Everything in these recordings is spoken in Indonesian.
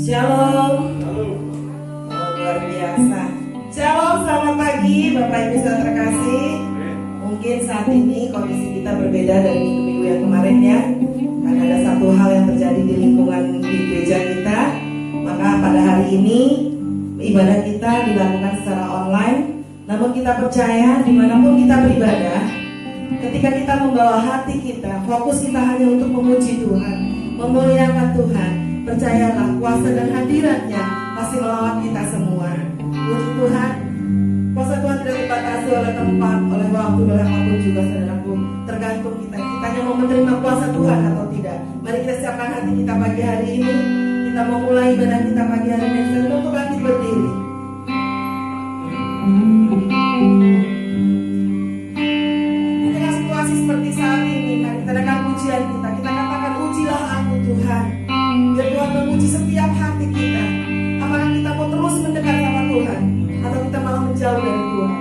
Shalom. Oh, luar biasa. Shalom, selamat pagi Bapak Ibu saudara terkasih. Mungkin saat ini kondisi kita berbeda dari minggu-minggu yang kemarin ya. Karena ada satu hal yang terjadi di lingkungan di gereja kita. Maka pada hari ini ibadah kita dilakukan secara online. Namun kita percaya dimanapun kita beribadah, ketika kita membawa hati kita, fokus kita hanya untuk memuji Tuhan, memuliakan Tuhan, percayalah kuasa dan hadiratnya pasti melawat kita semua. Puji Tuhan. Kuasa Tuhan tidak dibatasi oleh tempat, oleh waktu, oleh apapun juga saudaraku. Tergantung kita hanya mau menerima kuasa Tuhan atau tidak. Mari kita siapkan hati kita pagi hari ini. Kita mau mulai ibadah kita pagi hari ini. Untuk bangkit berdiri. Di tengah situasi seperti saat ini, mari kita dengarkan pujian kita. Kita katakan, ujilah aku Tuhan. Biar Tuhan menguji setiap hati kita. Apakah kita mau terus mendekat sama Tuhan, atau kita malah menjauh dari Tuhan?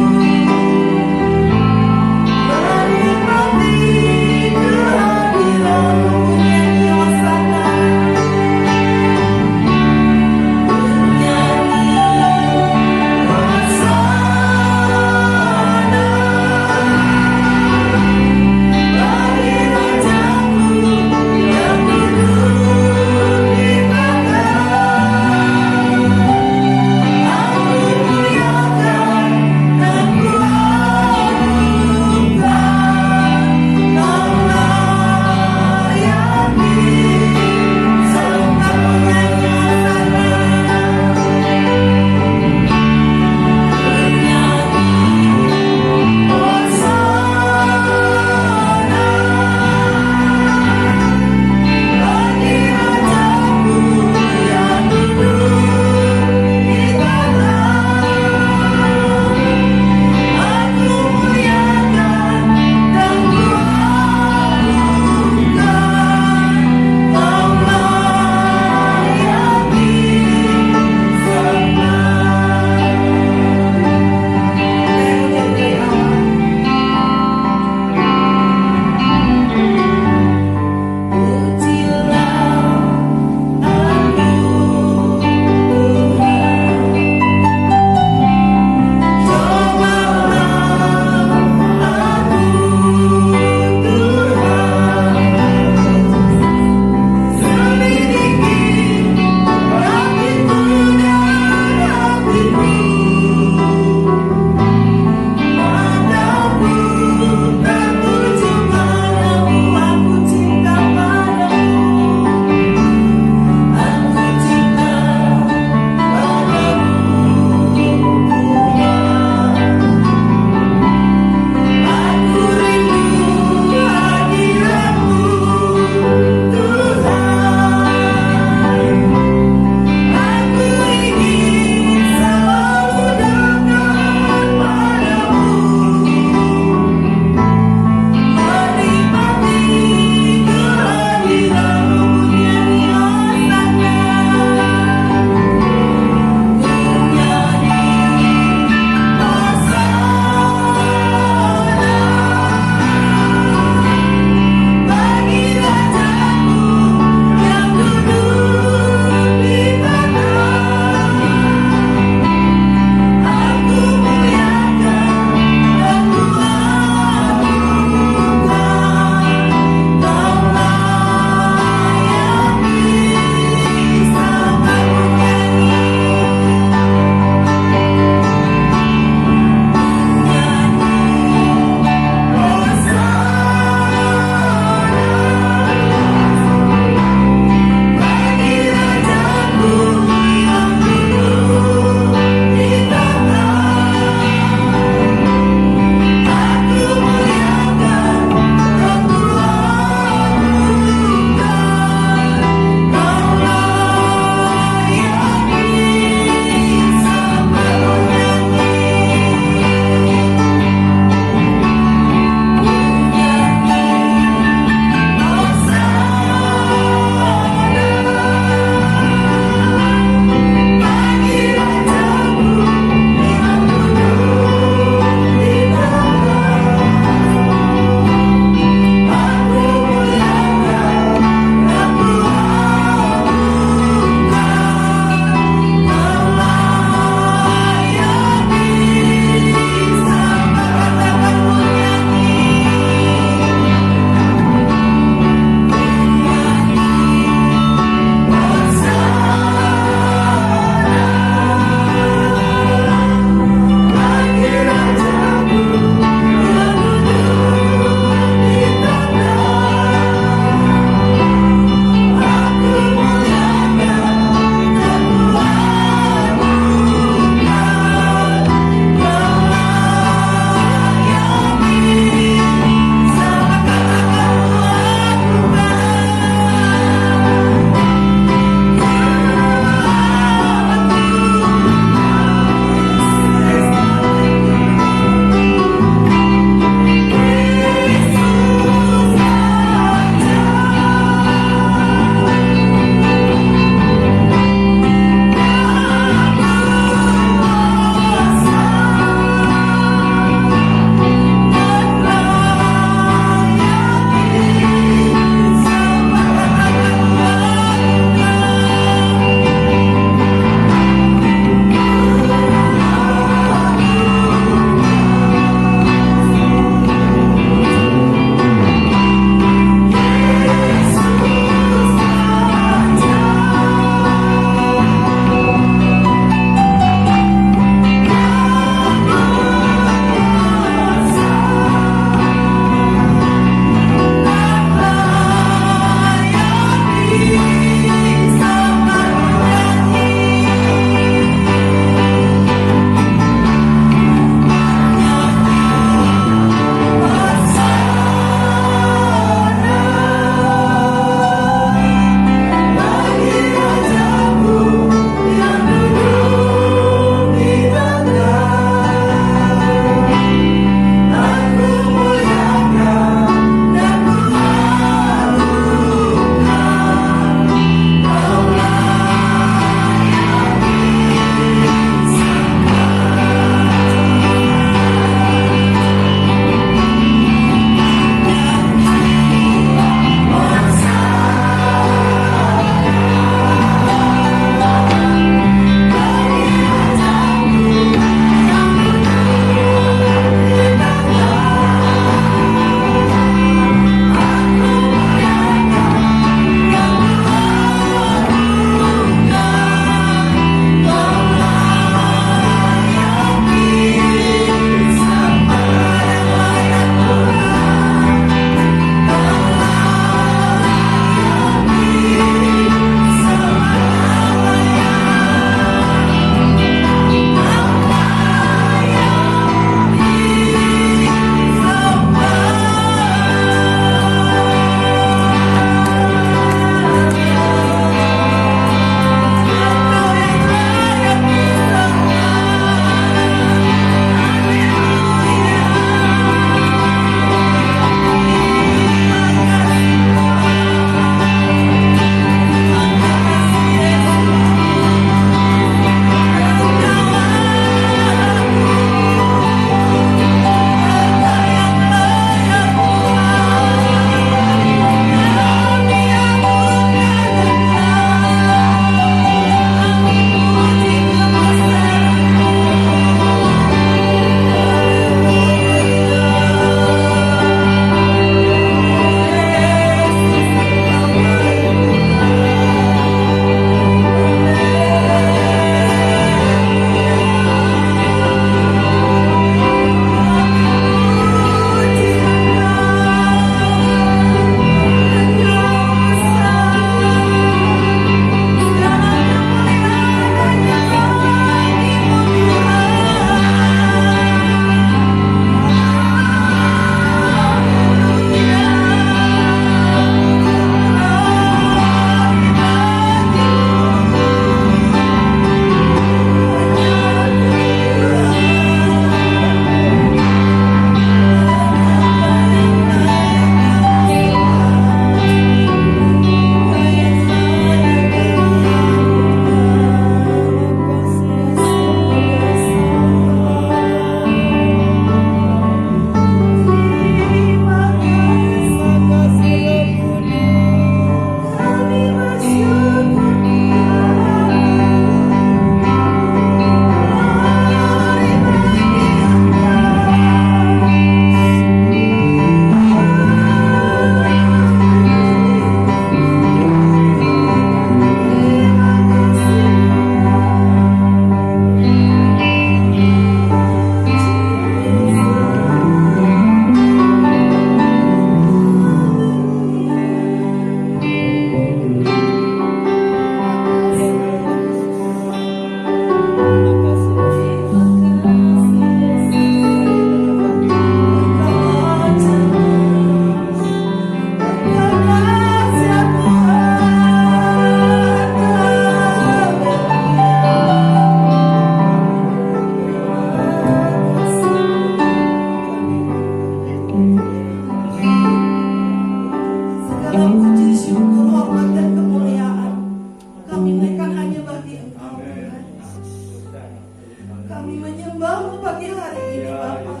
Kami menyembah-Mu pagi hari ini Bapa.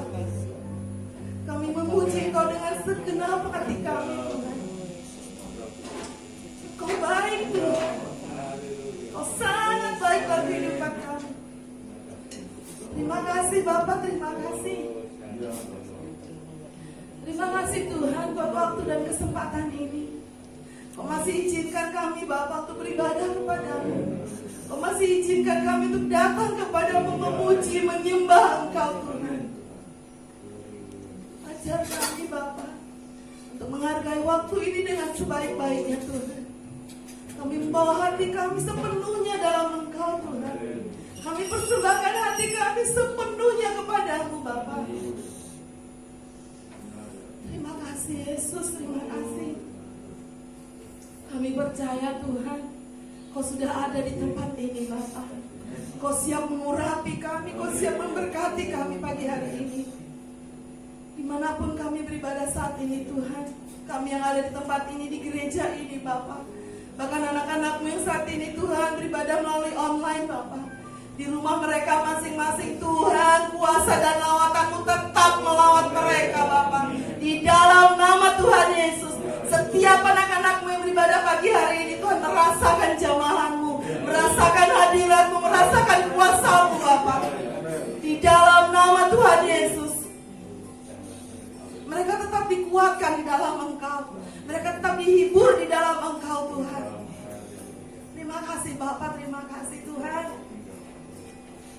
Kami memuji Engkau dengan segenap hati kami Tuhan. Kau baik Tuhan. Kau sangat baik dalam kehidupan kami. Terima kasih Bapa, terima kasih. Terima kasih Tuhan buat waktu dan kesempatan ini. Kau masih izinkan kami Bapa untuk beribadah kepadamu. Kau masih izinkan kami untuk datang kepadamu, memuji, menyembah Engkau Tuhan. Ajar kami Bapa untuk menghargai waktu ini dengan sebaik-baiknya Tuhan. Kami membawa hati kami sepenuhnya dalam Engkau Tuhan. Kami persembahkan hati kami sepenuhnya kepadamu Bapa. Terima kasih Yesus, terima kasih. Kami percaya Tuhan, Kau sudah ada di tempat ini Bapa. Kau siap mengurapi kami, Kau siap memberkati kami pagi hari ini. Dimanapun kami beribadah saat ini Tuhan, kami yang ada di tempat ini, di gereja ini Bapa. Bahkan anak-anakmu yang saat ini Tuhan beribadah melalui online Bapa. Di rumah mereka masing-masing Tuhan, kuasa dan lawatan-Mu tetap melawat mereka Bapa. Di dalam nama Tuhan Yesus, setiap anak-anak-Mu yang beribadah pagi hari ini Tuhan merasakan jamahan-Mu, merasakan hadirat-Mu, merasakan kuasa-Mu Bapa. Di dalam nama Tuhan Yesus, mereka tetap dikuatkan di dalam Engkau. Mereka tetap dihibur di dalam Engkau Tuhan. Terima kasih Bapa, terima kasih Tuhan.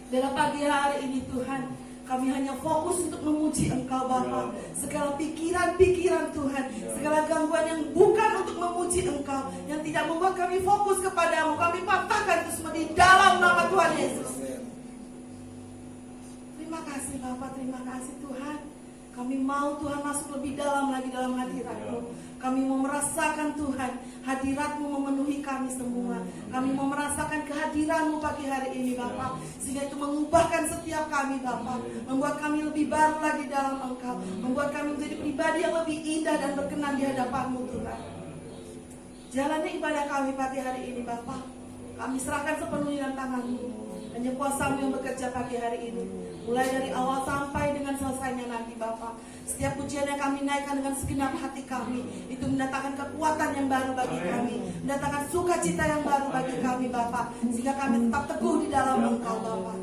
Dalam pagi hari ini Tuhan, kami hanya fokus untuk memuji Engkau Bapa. Segala pikiran-pikiran Tuhan, segala gangguan yang bukan untuk memuji Engkau, yang tidak membuat kami fokus kepadamu, kami patahkan itu semua di dalam nama Tuhan Yesus. Terima kasih Bapa, terima kasih Tuhan. Kami mau Tuhan masuk lebih dalam lagi dalam hadirat-Mu. Kami mau merasakan Tuhan, hadirat-Mu memenuhi kami semua. Kami mau merasakan kehadiran-Mu pagi hari ini Bapa. Sehingga itu mengubahkan setiap kami Bapa. Membuat kami lebih baru lagi dalam Engkau. Membuat kami menjadi pribadi yang lebih indah dan berkenan di hadapan-Mu Tuhan. Jalani ibadah kami pagi hari ini Bapa. Kami serahkan sepenuhnya dalam tangan-Mu. Hanya kuasa-Mu yang bekerja pagi hari ini. Mulai dari awal sampai dengan selesainya nanti Bapa. Setiap pujian yang kami naikkan dengan segenap hati kami, itu mendatangkan kekuatan yang baru bagi kami, mendatangkan sukacita yang baru bagi kami Bapa. Sehingga kami tetap teguh di dalam Engkau Bapa.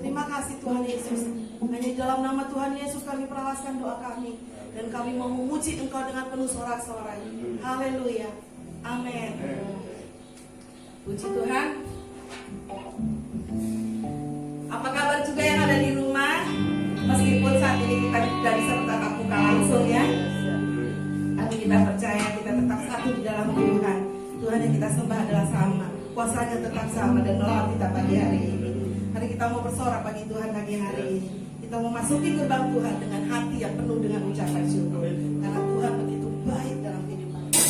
Terima kasih Tuhan Yesus. Hanya di dalam nama Tuhan Yesus kami perahaskan doa kami. Dan kami mau memuji Engkau dengan penuh sorak-sorai. Haleluya. Amin. Puji Tuhan. Apa kabar juga yang ada di rumah? Meskipun saat ini kita tidak bisa bertatap muka langsung ya, tapi kita percaya kita tetap satu di dalam Tuhan. Tuhan yang kita sembah adalah sama, kuasanya tetap sama dan melawat kita pagi hari ini. Hari kita mau bersorak bagi Tuhan pagi hari ini. Kita mau masuki gerbang Tuhan dengan hati yang penuh dengan ucapan syukur. Karena Tuhan begitu baik dalam kehidupan kita.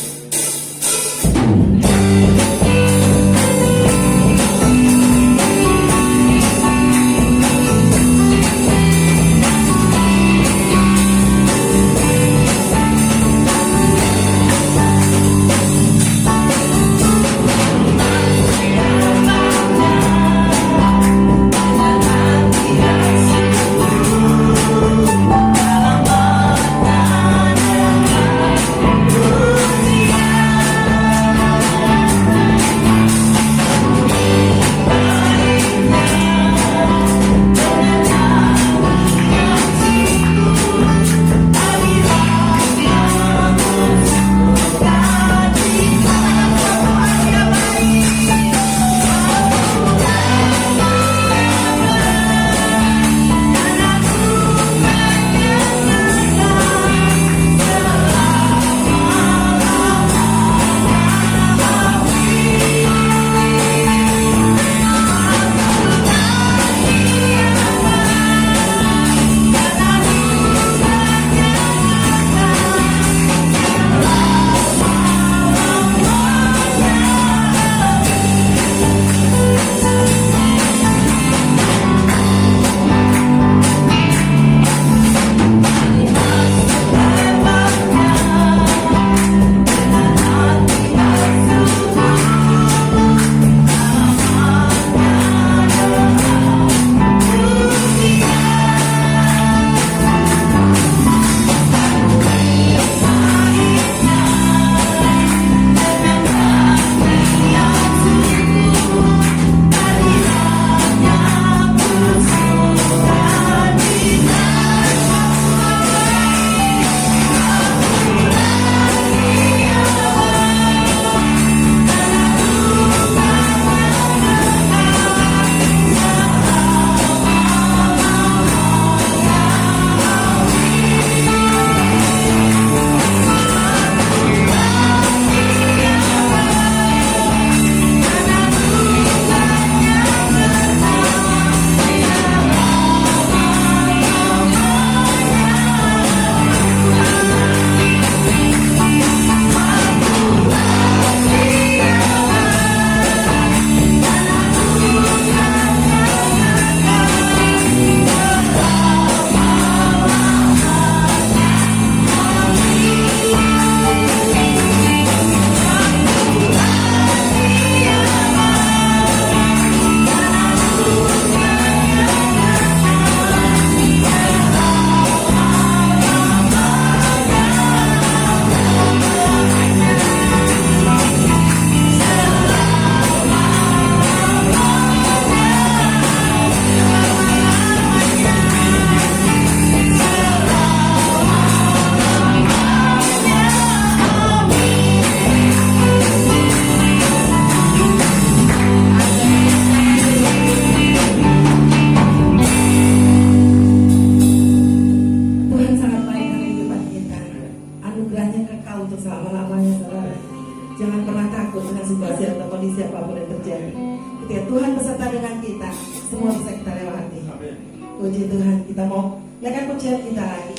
Puji Tuhan, kita mau naikkan pujian kita lagi.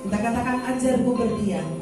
Kita katakan ajarku berdiam.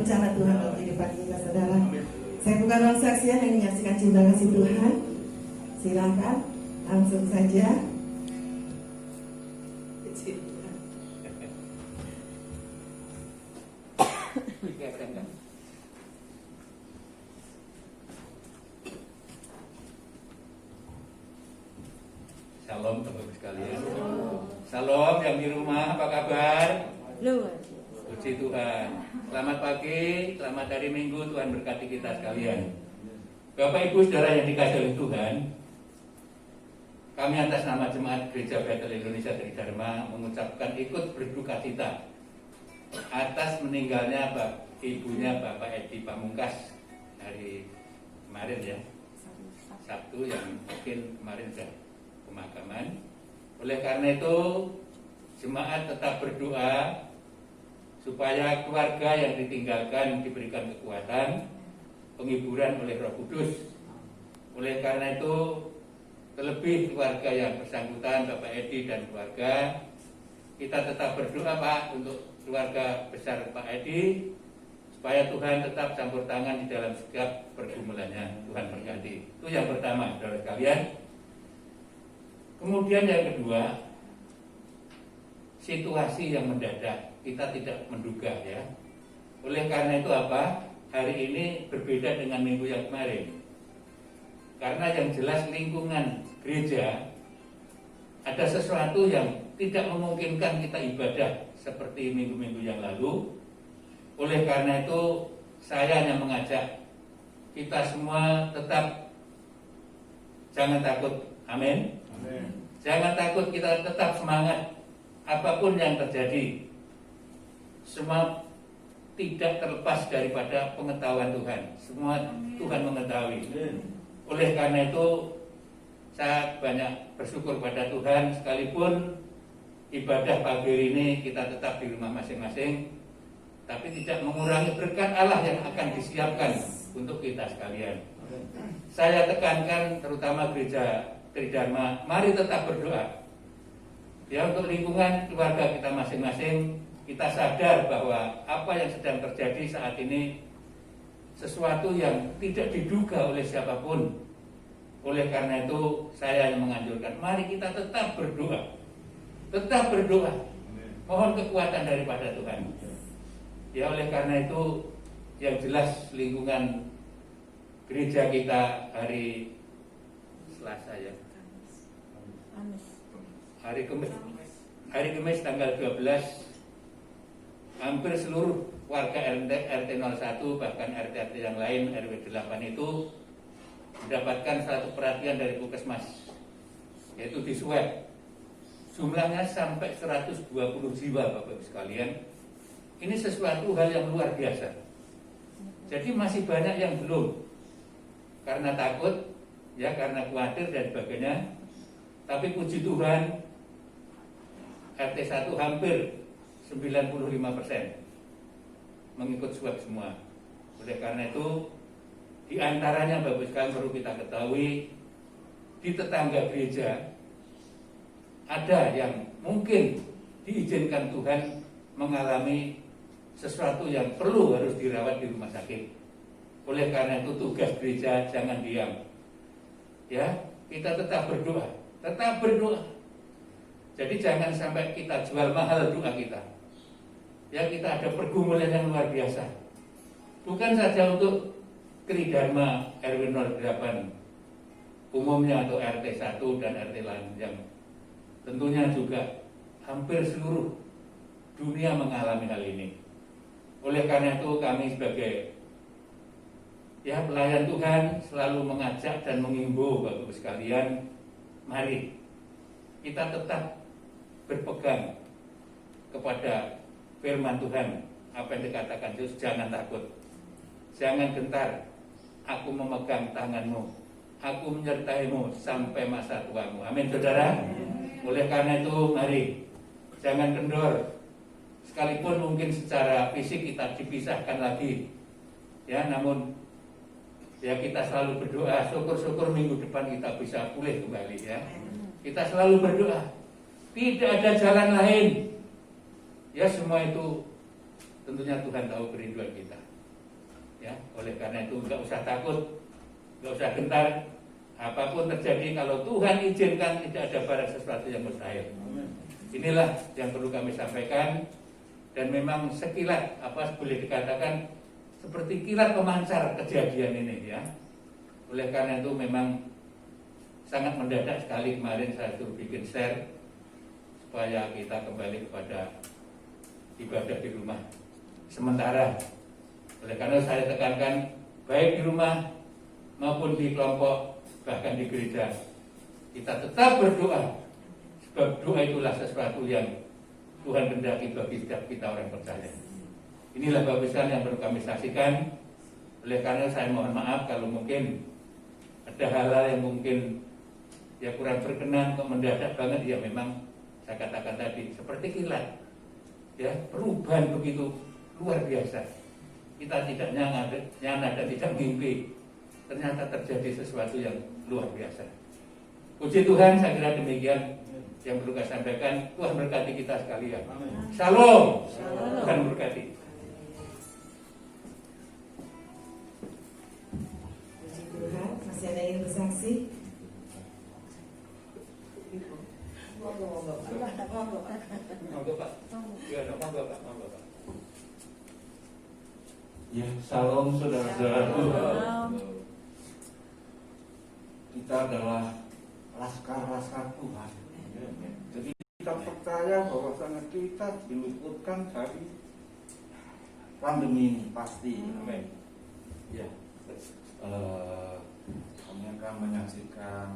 rencana Tuhan dalam kehidupan kita, saudara. Saya bukan orang saksian yang menyaksikan cinta kasih Tuhan. Silakan langsung saja. Shalom teman-teman sekalian. Shalom yang di rumah, apa kabar? puji Tuhan. Selamat pagi, selamat hari Minggu, Tuhan berkati kita sekalian. Bapak Ibu Saudara yang dikasihi oleh Tuhan, kami atas nama Jemaat Gereja Bethel Indonesia Tridharma mengucapkan ikut berduka cita atas meninggalnya ibunya Bapak Edi Pamungkas hari kemarin ya, Sabtu yang mungkin kemarin sudah pemakaman. Oleh karena itu, jemaat tetap berdoa supaya keluarga yang ditinggalkan diberikan kekuatan, penghiburan oleh Roh Kudus. Oleh karena itu, terlebih keluarga yang bersangkutan, Bapak Edi dan keluarga, kita tetap berdoa Pak untuk keluarga besar Pak Edi, supaya Tuhan tetap campur tangan di dalam setiap pergumulannya. Tuhan berkati. Itu yang pertama, saudara sekalian. Kemudian yang kedua, situasi yang mendadak, kita tidak menduga ya. Oleh karena itu apa? Hari ini berbeda dengan minggu yang kemarin. Karena yang jelas lingkungan gereja ada sesuatu yang tidak memungkinkan kita ibadah seperti minggu-minggu yang lalu. Oleh karena itu saya hanya mengajak kita semua tetap jangan takut. Amin. Jangan takut, kita tetap semangat. Apapun yang terjadi, semua tidak terlepas daripada pengetahuan Tuhan. Semua Tuhan mengetahui. Oleh karena itu, saya banyak bersyukur pada Tuhan, sekalipun ibadah pagi ini kita tetap di rumah masing-masing, tapi tidak mengurangi berkat Allah yang akan disiapkan untuk kita sekalian. Saya tekankan terutama gereja Tridharma, mari tetap berdoa. Ya, untuk lingkungan keluarga kita masing-masing, kita sadar bahwa apa yang sedang terjadi saat ini sesuatu yang tidak diduga oleh siapapun. Oleh karena itu, saya yang menganjurkan, mari kita tetap berdoa. Tetap berdoa. Mohon kekuatan daripada Tuhan. Ya, oleh karena itu, yang jelas lingkungan gereja kita hari Selasa ya. Hari Kamis tanggal 12, hampir seluruh warga RT 01 bahkan RT yang lain RW 8 itu mendapatkan satu perhatian dari Puskesmas, yaitu di swab. Jumlahnya sampai 120 jiwa Bapak Ibu sekalian. Ini sesuatu hal yang luar biasa. Jadi masih banyak yang belum, karena takut, ya karena khawatir dan sebagainya. Tapi puji Tuhan, RT 1 hampir 95% mengikut swab semua. Oleh karena itu, di antaranya Bapak sekalian perlu kita ketahui, di tetangga gereja ada yang mungkin diizinkan Tuhan mengalami sesuatu yang perlu harus dirawat di rumah sakit. Oleh karena itu tugas gereja jangan diam. Ya, kita tetap berdoa. Tetap berdoa. Jadi jangan sampai kita jual mahal doa kita. Ya, kita ada pergumulan yang luar biasa. Bukan saja untuk Tridharma RW 08 umumnya atau RT 1 dan RT lain yang tentunya juga hampir seluruh dunia mengalami hal ini. Oleh karena itu kami sebagai pelayan Tuhan selalu mengajak dan mengimbau Bapak-Ibu sekalian, mari kita tetap berpegang kepada firman Tuhan. Apa yang dikatakan Yesus, jangan takut, jangan gentar, aku memegang tanganmu, aku menyertaimu sampai masa tuamu. Amin saudara. Oleh karena itu mari jangan kendor, sekalipun mungkin secara fisik kita dipisahkan lagi, ya, namun ya kita selalu berdoa, syukur-syukur minggu depan kita bisa pulih kembali ya. Kita selalu berdoa, tidak ada jalan lain. Ya, semua itu tentunya Tuhan tahu kerinduan kita. Ya, oleh karena itu nggak usah takut, nggak usah gentar. Apapun terjadi, kalau Tuhan izinkan, tidak ada barang sesuatu yang mustahil. Inilah yang perlu kami sampaikan. Dan memang sekilat, boleh dikatakan seperti kilat pemancar kejadian ini ya. Oleh karena itu memang sangat mendadak sekali kemarin saya suruh bikin share supaya kita kembali kepada ibadah di rumah. sementara. Oleh karena saya tekankan, baik di rumah maupun di kelompok, bahkan di gereja, kita tetap berdoa. Sebab doa itulah sesuatu yang Tuhan kehendaki bagi setiap kita orang percaya. Inilah bagian yang perlu kami saksikan. Oleh karena saya mohon maaf kalau mungkin ada hal-hal yang mungkin ya kurang berkenan, kok mendadak banget, ya memang saya katakan tadi seperti kilat, ya perubahan begitu luar biasa. Kita tidak nyana dan tidak mimpi, ternyata terjadi sesuatu yang luar biasa. Puji Tuhan, saya kira demikian yang perlu saya sampaikan. Tuhan berkati kita sekalian. Shalom. Tuhan berkati. Puji Tuhan, masih ada yang bersaksi? Monggo Pak. Ya, monggo Pak. Ya, salam saudara-saudaraku. Kita adalah laskar-laskar Tuhan. Jadi kita percaya bahwasanya kita diluputkan dari pandemi ini pasti. Amin. Ya, kami akan menyaksikan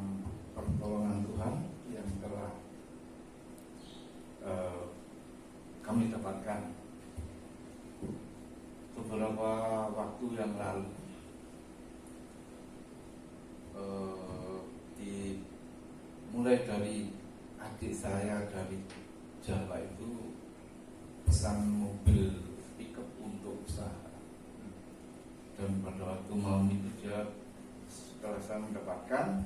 pertolongan Tuhan yang telah kami dapatkan beberapa waktu yang lalu. Mulai dari adik saya dari Jawa itu pesan mobil pickup untuk usaha, dan pada waktu malam itu dia, setelah saya mendapatkan,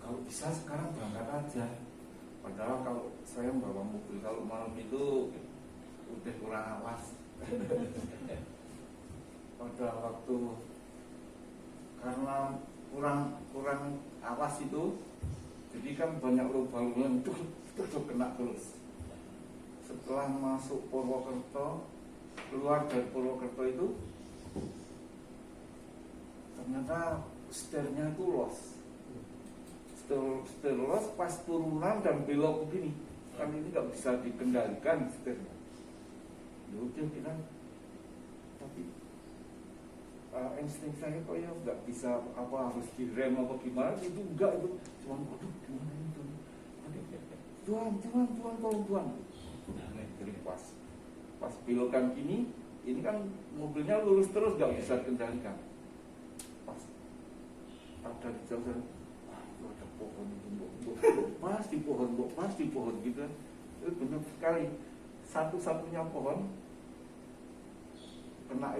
kalau bisa sekarang berangkat aja. Padahal kalau saya membawa mobil, kalau malam itu udah kurang awas. Pada waktu karena kurang awas itu, jadi kan banyak lubang-lubang itu kena terus. Setelah masuk Purwokerto, keluar dari Purwokerto itu, ternyata setirnya itu los. Setir los pas turunan dan belok begini, kan ini nggak bisa dikendalikan setirnya. Ya udah kita, tapi insting saya kok ya nggak bisa, apa harus direm apa gimana, itu enggak, itu cuma aduh gimana ini Tuhan tolong Tuhan. Jadi pas belokan gini, ini kan mobilnya lurus terus nggak bisa dikendalikan. Pas ada di jalan, ada pohon itu, pas di pohon gitu, itu benar sekali satu-satunya pohon kena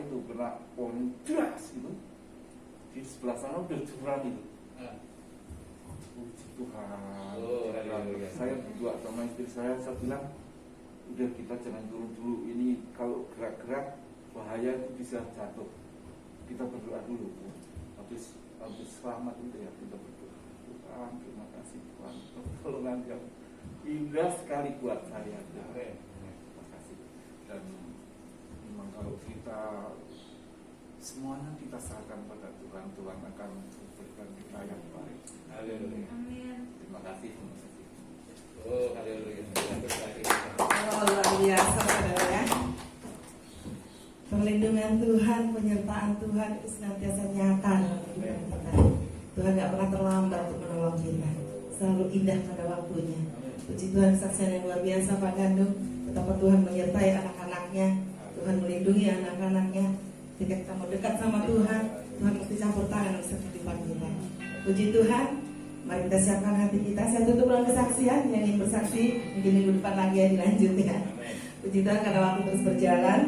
pohon deras itu, di sebelah sana udah jurang itu. Puji Tuhan. Saya berdua sama istri saya bilang, udah kita jangan turun dulu, ini kalau gerak-gerak bahaya, itu bisa jatuh. Kita berdoa dulu. Habis selamat itu ya, kita berdoa. Tuhan, terima kasih Tuhan, pertolongan yang indah sekali buat saya. Terima kasih. Dan memang kalau kita semuanya kita serahkan pada Tuhan, Tuhan akan memberikan kita yang baik. Haleluya. Amin. Terima kasih. Oh, haleluya. Oh, luar biasa saudara ya. Perlindungan Tuhan, penyertaan Tuhan itu senantiasa nyata dalam kehidupan kita. Tuhan gak pernah terlambat untuk menolong kita, selalu indah pada waktunya. Puji Tuhan, kesaksian yang luar biasa Pak Gandung, betapa Tuhan menyertai anak-anaknya, Tuhan melindungi anak-anaknya. Ketika kita mau dekat sama Tuhan, Tuhan mesti campur tangan dalam kehidupan kita. Puji Tuhan, mari kita siapkan hati kita. Saya tutup dengan kesaksian. Yang ingin bersaksi mungkin minggu depan lagi ya dilanjut ya. Puji Tuhan, karena waktu terus berjalan,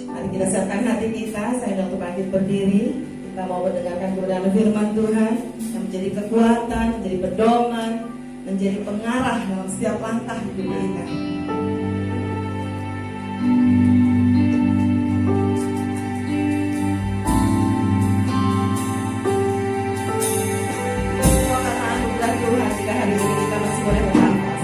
mari kita siapkan hati kita. Saya sudah bangkit berdiri. Kita mau mendengarkan kebenaran firman Tuhan yang menjadi kekuatan, menjadi pedoman, menjadi pengarah dalam setiap langkah hidup kita. Tuhan, jika hari ini kita masih boleh bernafas.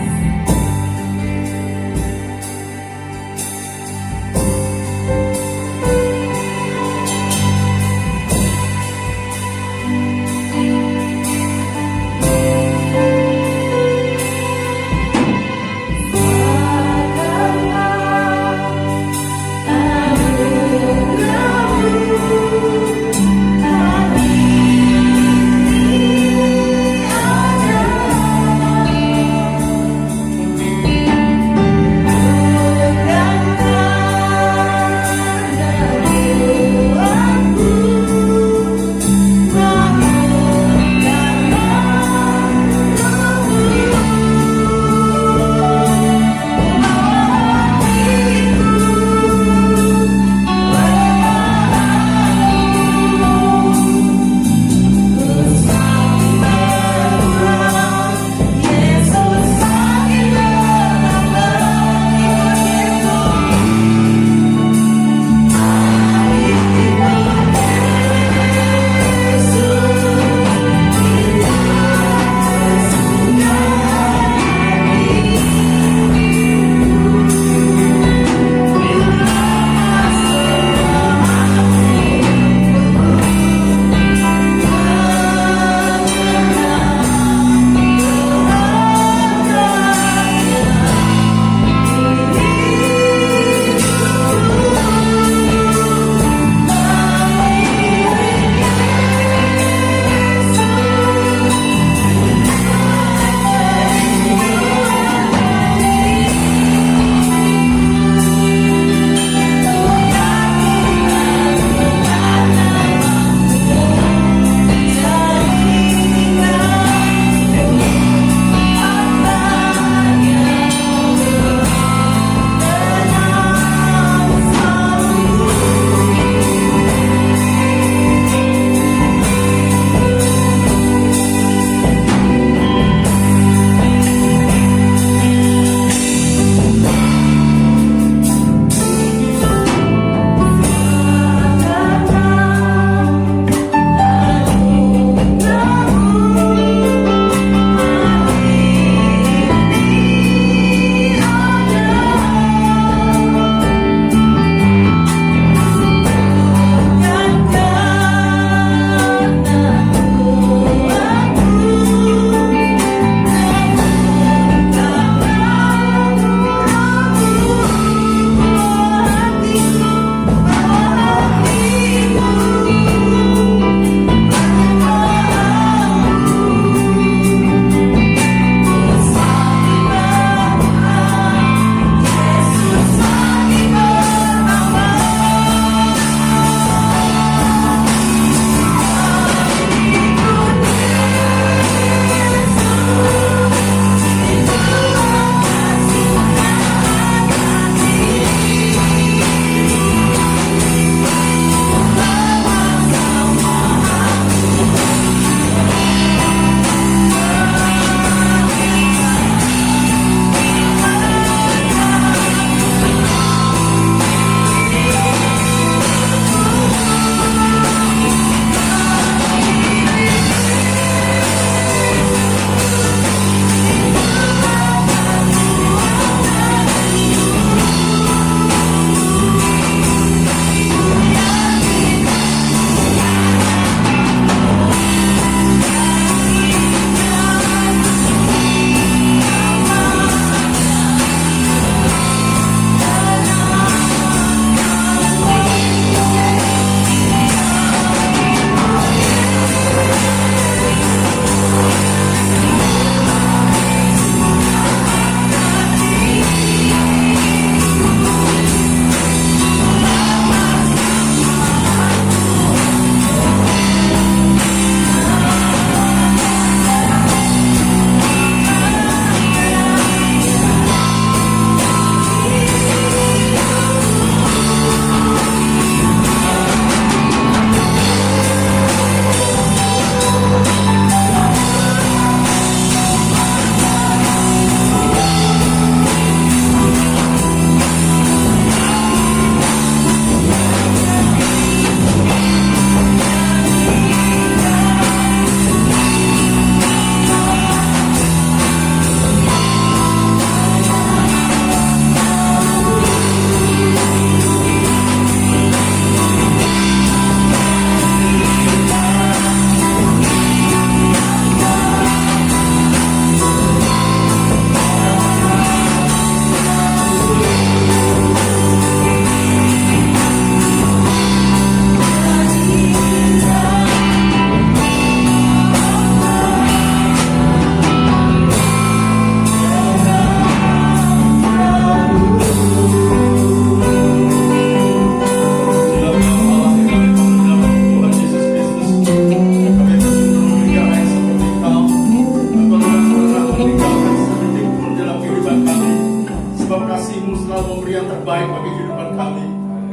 bagi kehidupan kami.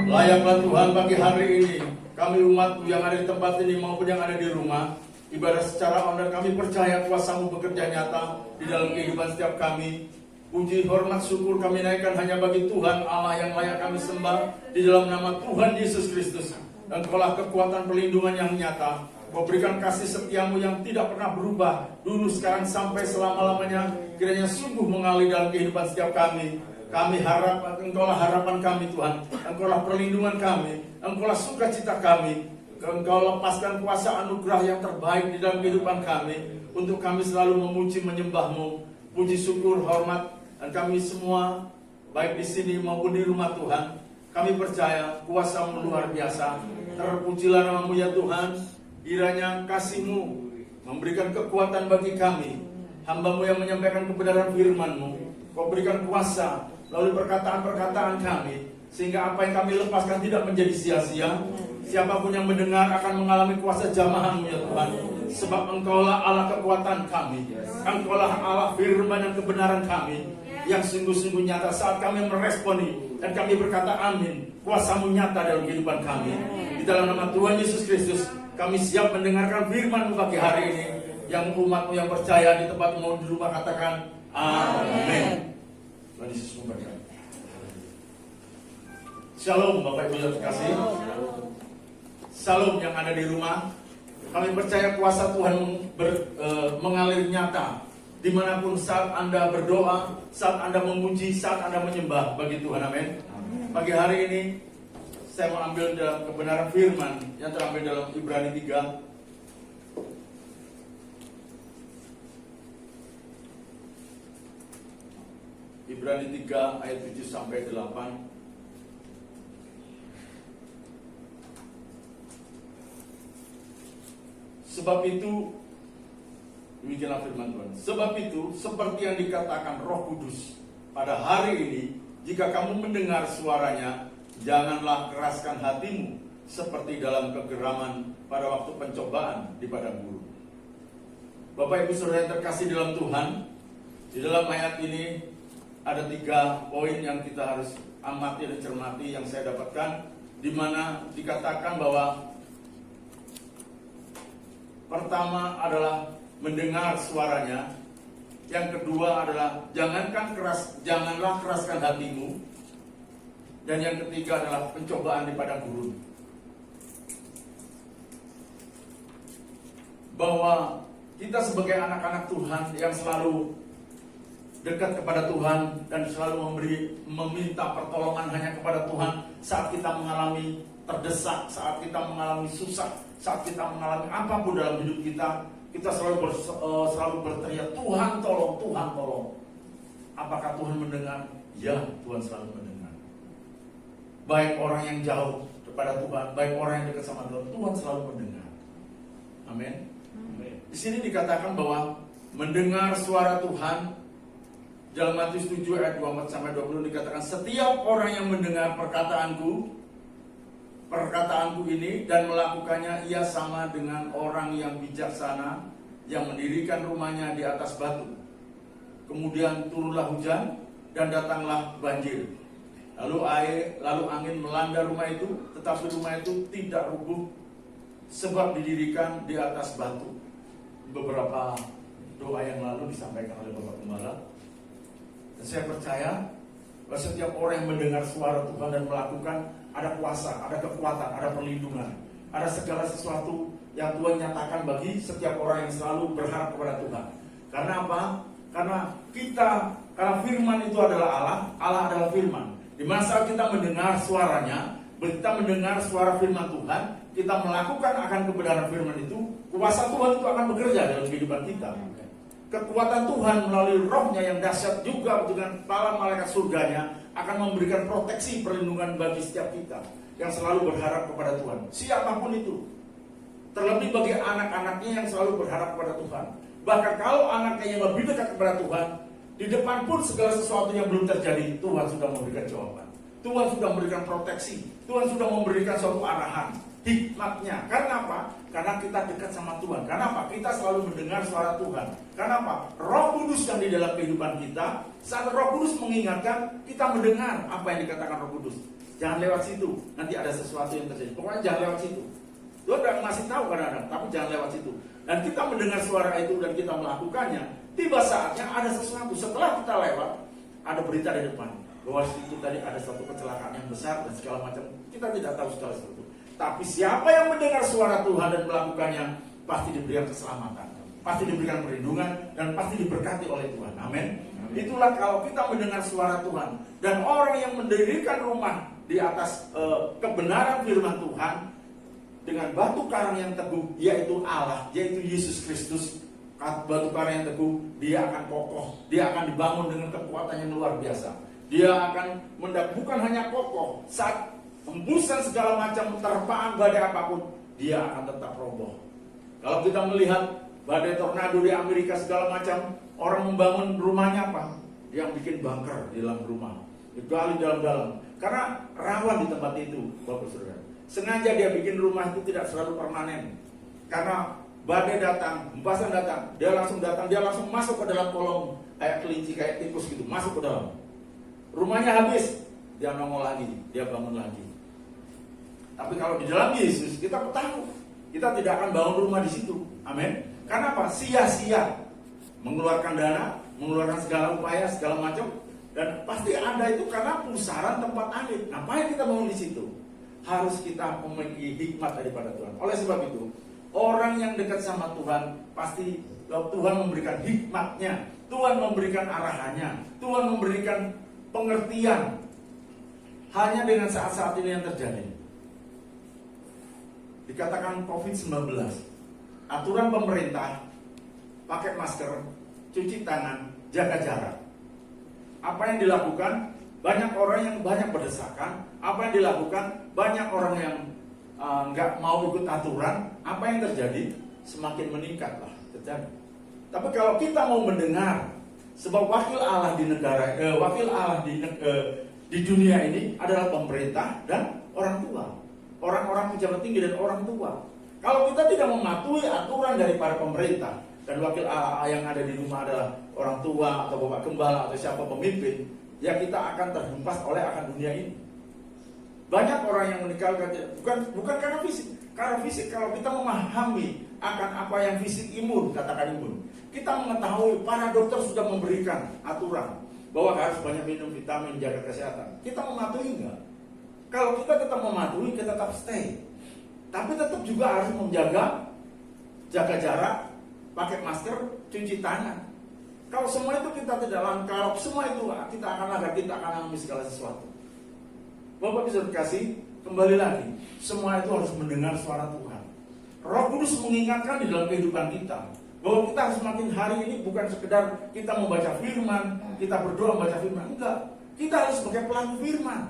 Layaklah Tuhan bagi hari ini, kami umat yang ada di tempat ini maupun yang ada di rumah, ibadah secara online, kami percaya kuasa-Mu bekerja nyata di dalam kehidupan setiap kami. Puji, hormat, syukur kami naikkan hanya bagi Tuhan Allah yang layak kami sembah di dalam nama Tuhan Yesus Kristus. Dan Kaulah kekuatan perlindungan yang nyata. Kau berikan kasih setiamu yang tidak pernah berubah, dulu, sekarang, sampai selama-lamanya. Kiranya sungguh mengalir dalam kehidupan setiap kami. Kami harap Engkaulah harapan kami Tuhan. Engkaulah perlindungan kami. Engkaulah sukacita kami. Engkau lepaskan kuasa anugerah yang terbaik di dalam kehidupan kami, untuk kami selalu memuji menyembah-Mu. Puji, syukur, hormat, dan kami semua, baik di sini maupun di rumah Tuhan, kami percaya kuasa-Mu luar biasa. Terpujilah nama-Mu ya Tuhan. Kiranya kasih-Mu memberikan kekuatan bagi kami, hamba-Mu yang menyampaikan kebenaran firman-Mu. Kau berikan kuasa melalui perkataan-perkataan kami, sehingga apa yang kami lepaskan tidak menjadi sia-sia. Siapapun yang mendengar akan mengalami kuasa jamahan-Mu ya Tuhan. Sebab Engkaulah Allah kekuatan kami. Engkaulah Allah firman dan kebenaran kami, yang sungguh-sungguh nyata saat kami meresponi. Dan kami berkata amin. Kuasa-Mu nyata dalam kehidupan kami. Di dalam nama Tuhan Yesus Kristus, kami siap mendengarkan firman-Mu pagi hari ini. Yang umat-Mu yang percaya di tempat-Mu di rumah katakan amin. Tuhan Yesus memberkati. Shalom Bapak Ibu yang terkasih. Shalom yang ada di rumah. Kami percaya kuasa Tuhan mengalir nyata dimanapun saat Anda berdoa, saat Anda memuji, saat Anda menyembah bagi Tuhan. Amin. Pagi hari ini saya mau ambil dalam kebenaran firman yang terambil dalam Ibrani 3. Ibrani 3 ayat 7 sampai 8. Sebab itu, demikianlah firman Tuhan. Sebab itu, seperti yang dikatakan Roh Kudus pada hari ini, jika kamu mendengar suaranya, janganlah keraskan hatimu seperti dalam kegeraman pada waktu pencobaan di padang gurun. Bapak Ibu Saudara yang terkasih dalam Tuhan, di dalam ayat ini ada 3 poin yang kita harus amati dan cermati yang saya dapatkan, di mana dikatakan bahwa pertama adalah mendengar suaranya, yang kedua adalah janganlah keraskan hatimu, dan yang ketiga adalah pencobaan di padang gurun. Bahwa kita sebagai anak-anak Tuhan yang selalu dekat kepada Tuhan dan selalu meminta pertolongan hanya kepada Tuhan saat kita mengalami terdesak, saat kita mengalami susah, saat kita mengalami apapun dalam hidup kita, kita selalu berteriak, Tuhan tolong, Tuhan tolong. Apakah Tuhan mendengar? Ya, Tuhan selalu mendengar. Baik orang yang jauh kepada Tuhan, baik orang yang dekat sama Tuhan, Tuhan selalu mendengar. Amin. Di sini dikatakan bahwa mendengar suara Tuhan. Dalam Matius 7 ayat 24 sampai 20 dikatakan, setiap orang yang mendengar perkataanku ini dan melakukannya, ia sama dengan orang yang bijaksana yang mendirikan rumahnya di atas batu. Kemudian turunlah hujan dan datanglah banjir. Lalu angin melanda rumah itu, tetapi rumah itu tidak rubuh sebab didirikan di atas batu. Beberapa doa yang lalu disampaikan oleh Bapak Gembala. Dan saya percaya bahwa setiap orang yang mendengar suara Tuhan dan melakukan, ada kuasa, ada kekuatan, ada perlindungan, ada segala sesuatu yang Tuhan nyatakan bagi setiap orang yang selalu berharap kepada Tuhan. Karena apa? Karena firman itu adalah Allah, Allah adalah firman. Di mana saat kita mendengar suaranya, kita mendengar suara firman Tuhan, kita melakukan akan kebenaran firman itu, kuasa Tuhan itu akan bekerja dalam kehidupan kita. Kekuatan Tuhan melalui rohnya yang dahsyat juga dengan para malaikat surganya akan memberikan proteksi perlindungan bagi setiap kita yang selalu berharap kepada Tuhan. Siapapun itu. Terlebih bagi anak-anaknya yang selalu berharap kepada Tuhan. Bahkan kalau anaknya yang lebih dekat kepada Tuhan, di depan pun segala sesuatu yang belum terjadi, Tuhan sudah memberikan jawaban. Tuhan sudah memberikan proteksi. Tuhan sudah memberikan suatu arahan. hikmatnya. Karena apa? Karena kita dekat sama Tuhan. Karena apa? Kita selalu mendengar suara Tuhan. Karena apa? Roh Kudus yang di dalam kehidupan kita, saat Roh Kudus mengingatkan, kita mendengar apa yang dikatakan Roh Kudus. Jangan lewat situ, nanti ada sesuatu yang terjadi. Pokoknya jangan lewat situ. Tuhan udah ngasih tahu kadang-kadang, tapi jangan lewat situ. Dan kita mendengar suara itu dan kita melakukannya. Tiba saatnya ada sesuatu. Setelah kita lewat, ada berita di depan bahwa itu tadi ada satu kecelakaan yang besar dan segala macam. Kita tidak tahu segala sesuatu. Tapi siapa yang mendengar suara Tuhan dan melakukannya, pasti diberikan keselamatan, pasti diberikan perlindungan, dan pasti diberkati oleh Tuhan. Amin. Itulah kalau kita mendengar suara Tuhan. Dan orang yang mendirikan rumah di atas kebenaran firman Tuhan dengan batu karang yang teguh, yaitu Allah, yaitu Yesus Kristus. Batu karang yang teguh, dia akan kokoh, dia akan dibangun dengan kekuatan yang luar biasa. Dia akan bukan hanya kokoh, saat hembusan segala macam terpaan badai apapun, dia akan tetap roboh. Kalau kita melihat badai tornado di Amerika segala macam, orang membangun rumahnya apa? Yang bikin bunker di dalam rumah, digali dalam-dalam, karena rawan di tempat itu, Bapak Saudara. Sengaja dia bikin rumah itu tidak selalu permanen, karena badai datang, hempasan datang, dia langsung masuk ke dalam kolong kayak kelinci, kayak tikus gitu, masuk ke dalam. Rumahnya habis, dia nongol lagi, dia bangun lagi. Tapi kalau di dalam Yesus, kita tahu, kita tidak akan bangun rumah di situ. Amin. Karena apa? Sia-sia mengeluarkan dana, mengeluarkan segala upaya, segala macam, dan pasti ada itu karena pusaran tempat air. Ngapain kita bangun di situ? Harus kita memiliki hikmat daripada Tuhan. Oleh sebab itu, orang yang dekat sama Tuhan, pasti Tuhan memberikan hikmatnya, Tuhan memberikan arahannya, Tuhan memberikan pengertian. Hanya dengan saat-saat ini yang terjadi. Dikatakan COVID-19, aturan pemerintah, pakai masker, cuci tangan, jaga jarak. Apa yang dilakukan? Banyak orang yang banyak berdesakan. Apa yang dilakukan? Banyak orang yang nggak mau ikut aturan. Apa yang terjadi? Semakin meningkatlah terjadi. Tapi kalau kita mau mendengar, sebab wakil Allah di negara, wakil Allah di dunia ini adalah pemerintah dan orang tua, orang-orang pejabat tinggi dan orang tua. Kalau kita tidak mematuhi aturan dari para pemerintah dan wakil Allah yang ada di rumah adalah orang tua atau bapak gembala atau siapa pemimpin, ya kita akan terhempas oleh akan dunia ini. Banyak orang yang meninggalkan bukan karena fisik. Karena fisik, kalau kita memahami akan apa yang fisik imun, katakan imun, kita mengetahui para dokter sudah memberikan aturan bahwa harus banyak minum vitamin, jaga kesehatan. Kita mematuhi enggak? Kalau kita tetap mematuhi, kita tetap stay. Tapi tetap juga harus menjaga, jaga jarak, pakai masker, cuci tangan. Kalau semua itu kita tidak lakukan, kalau semua itu kita akan alami segala sesuatu. Bapak bisa dikasih, kembali lagi, semua itu harus mendengar suara Tuhan. Roh Kudus mengingatkan di dalam kehidupan kita bahwa kita harus semakin hari ini bukan sekedar kita membaca firman, kita berdoa membaca firman, enggak. Kita harus sebagai pelaku firman.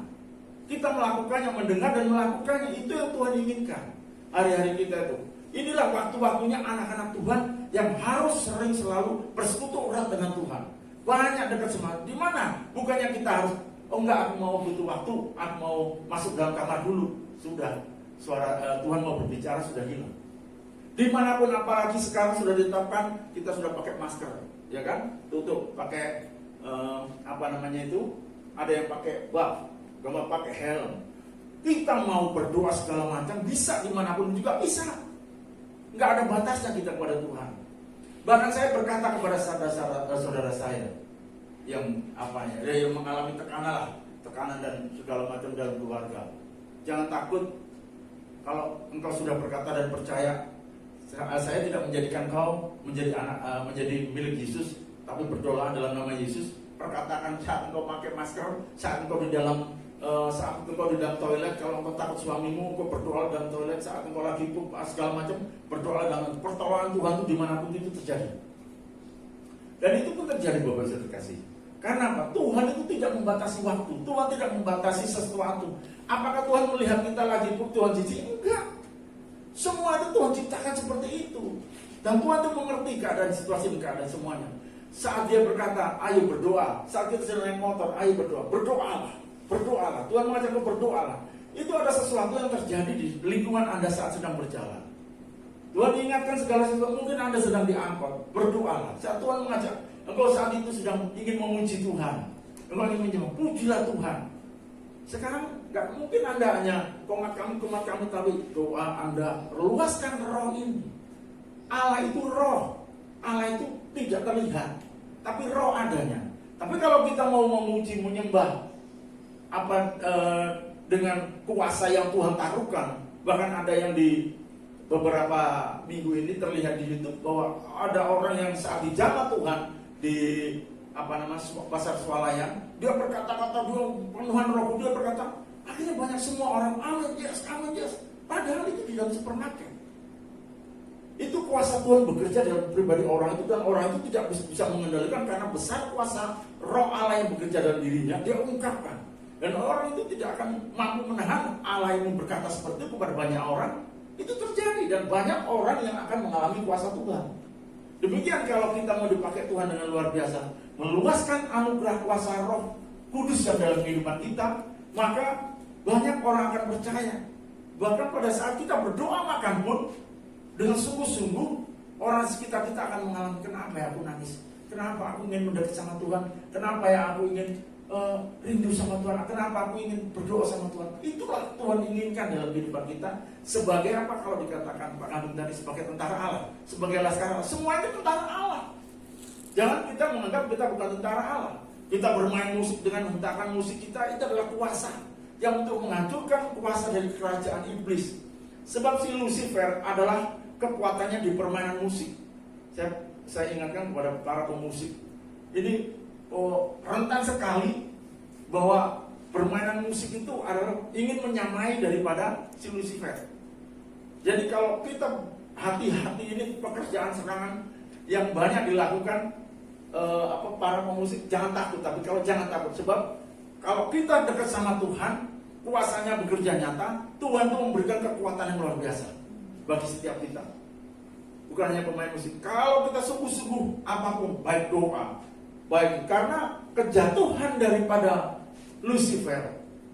Kita melakukannya, mendengar dan melakukannya, itu yang Tuhan inginkan. Hari-hari kita itu. Inilah waktu-waktunya anak-anak Tuhan yang harus sering selalu bersekutu erat dengan Tuhan. Banyak dekat sama. Di mana? Bukannya kita harus, oh enggak, aku mau butuh waktu, aku mau masuk dalam kamar dulu. Sudah, suara Tuhan mau berbicara sudah hilang. Dimanapun, apalagi sekarang sudah ditetapkan, kita sudah pakai masker, ya kan? Tutup, pakai apa namanya itu? Ada yang pakai buff, kalau pakai helm. Kita mau berdoa segala macam bisa dimanapun juga bisa. Nggak ada batasnya kita kepada Tuhan. Bahkan saya berkata kepada saudara saya yang yang mengalami tekanan dan segala macam dalam keluarga. Jangan takut kalau engkau sudah berkata dan percaya. Saya tidak menjadikan kau menjadi milik Yesus, tapi berdoa dalam nama Yesus. Perkatakan saat engkau pakai masker, saat engkau di dalam toilet, kalau engkau takut suamimu, engkau berdoa dalam toilet, saat engkau lagi pup, segala macam, berdoa dalam pertolongan Tuhan itu dimanapun itu terjadi. Dan itu pun terjadi, Bapak Ibu terkasih. Karena apa? Tuhan itu tidak membatasi waktu, Tuhan tidak membatasi sesuatu. Apakah Tuhan melihat kita lagi pup, Tuhan jijik? Enggak. Semua itu Tuhan ciptakan seperti itu. Dan Tuhan itu mengerti keadaan situasi dan keadaan semuanya. Saat dia berkata, ayo berdoa. Saat kita sedang naik motor, ayo berdoa. Berdoalah. Berdoalah. Tuhan mengajak kita berdoalah. Itu ada sesuatu yang terjadi di lingkungan Anda saat sedang berjalan. Tuhan ingatkan segala sesuatu. Mungkin Anda sedang diangkut, berdoa. Saat Tuhan mengajak, engkau saat itu sedang ingin memuji Tuhan. Engkau ingin menjawab, pujilah Tuhan. Sekarang gak mungkin Anda hanya komat kami, tapi doa Anda luaskan roh ini. Allah itu roh. Allah itu tidak terlihat, tapi roh adanya. Tapi kalau kita mau memuji, menyembah dengan kuasa yang Tuhan taruhkan, bahkan ada yang di beberapa minggu ini terlihat di YouTube bahwa ada orang yang saat dijamah Tuhan di pasar swalayan, dia berkata-kata, dia penuhan roh, dia berkata, akhirnya banyak semua orang amin yes. Padahal itu di dalam supermarket. Itu kuasa Tuhan bekerja dalam pribadi orang itu, dan orang itu tidak bisa mengendalikan karena besar kuasa roh Allah yang bekerja dalam dirinya. Dia ungkapkan, dan orang itu tidak akan mampu menahan Allah yang berkata seperti itu kepada banyak orang. Itu terjadi, dan banyak orang yang akan mengalami kuasa Tuhan. Demikian kalau kita mau dipakai Tuhan dengan luar biasa, meluaskan anugerah kuasa roh kudus yang dalam kehidupan kita, maka banyak orang akan percaya. Bahkan pada saat kita berdoa makan pun dengan sungguh-sungguh, orang sekitar kita akan mengalami, kenapa ya aku nangis, kenapa aku ingin mendekat sama Tuhan, kenapa ya aku ingin rindu sama Tuhan, kenapa aku ingin berdoa sama Tuhan. Itulah Tuhan inginkan dalam kehidupan kita. Sebagai apa kalau dikatakan Pak Kandung tadi, sebagai tentara Allah, sebagai laskar Allah. Semua itu tentara Allah. Jangan kita menganggap kita bukan tentara Allah. Kita bermain musik dengan hentakan musik kita, itu adalah kuasa yang untuk menghancurkan kuasa dari kerajaan iblis. Sebab si Lucifer adalah kekuatannya di permainan musik. Saya ingatkan kepada para pemusik, ini rentan sekali bahwa permainan musik itu adalah ingin menyamai daripada si Lucifer. Jadi kalau kita hati-hati, ini pekerjaan serangan yang banyak dilakukan para pemusik. Jangan takut, tapi kalau jangan takut, sebab kalau kita dekat sama Tuhan, kuasanya bekerja nyata. Tuhan itu memberikan kekuatan yang luar biasa bagi setiap kita. Bukan hanya pemain musik. Kalau kita sungguh-sungguh apapun, baik doa, baik, karena kejatuhan daripada Lucifer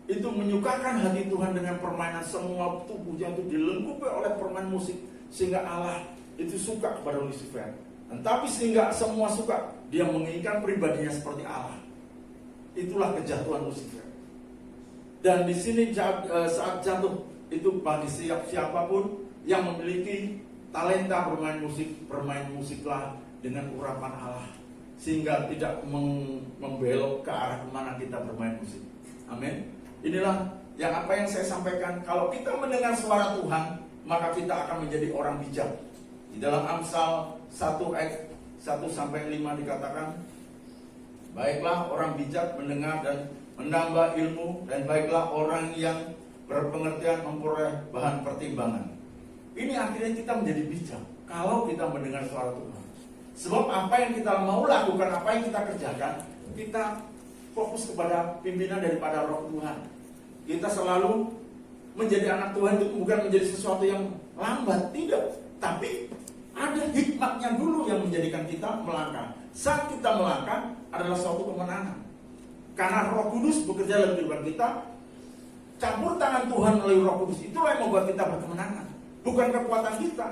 itu menyukakan hati Tuhan dengan permainan, semua tubuhnya itu dilengkapi oleh permainan musik, sehingga Allah itu suka kepada Lucifer. Dan tapi sehingga semua suka, dia menginginkan pribadinya seperti Allah. Itulah kejatuhan Lucifer. Dan di sini saat jatuh itu bagi siapapun yang memiliki talenta bermain musiklah dengan urapan Allah, sehingga tidak membelok ke arah kemana kita bermain musik. Amin. Inilah apa yang saya sampaikan. Kalau kita mendengar suara Tuhan, maka kita akan menjadi orang bijak. Di dalam Amsal 1 ayat 1-5 dikatakan, baiklah orang bijak mendengar dan menambah ilmu, dan baiklah orang yang berpengertian memperoleh bahan pertimbangan. Ini akhirnya kita menjadi bijak kalau kita mendengar suara Tuhan. Sebab apa yang kita mau lakukan, apa yang kita kerjakan, kita fokus kepada pimpinan daripada roh Tuhan. Kita selalu menjadi anak Tuhan itu bukan menjadi sesuatu yang lambat, tidak. Tapi ada hikmatnya dulu yang menjadikan kita melangkah. Saat kita melangkah adalah suatu kemenangan. Karena Roh Kudus bekerja dalam kehidupan kita, campur tangan Tuhan melalui Roh Kudus, itulah yang membuat kita berkemenangan, bukan kekuatan kita.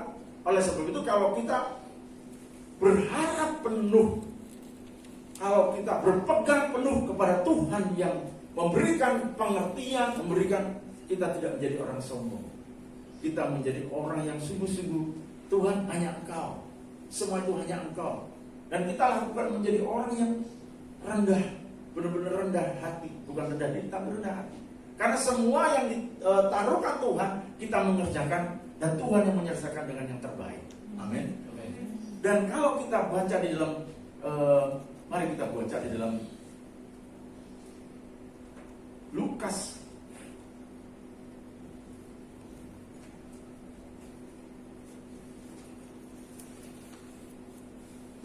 Oleh sebab itu, kalau kita berharap penuh, kalau kita berpegang penuh kepada Tuhan yang memberikan pengertian, kita tidak menjadi orang sombong. Kita menjadi orang yang sungguh-sungguh, Tuhan hanya Engkau, semua itu hanya Engkau. Dan kita lakukan menjadi orang yang rendah, benar-benar rendah hati, bukan rendah diri, tapi rendah hati. Karena semua yang ditaruhkan Tuhan, kita mengerjakan, dan Tuhan yang menyelesaikan dengan yang terbaik. Amin. Dan kalau kita baca di dalam, mari kita baca di dalam Lukas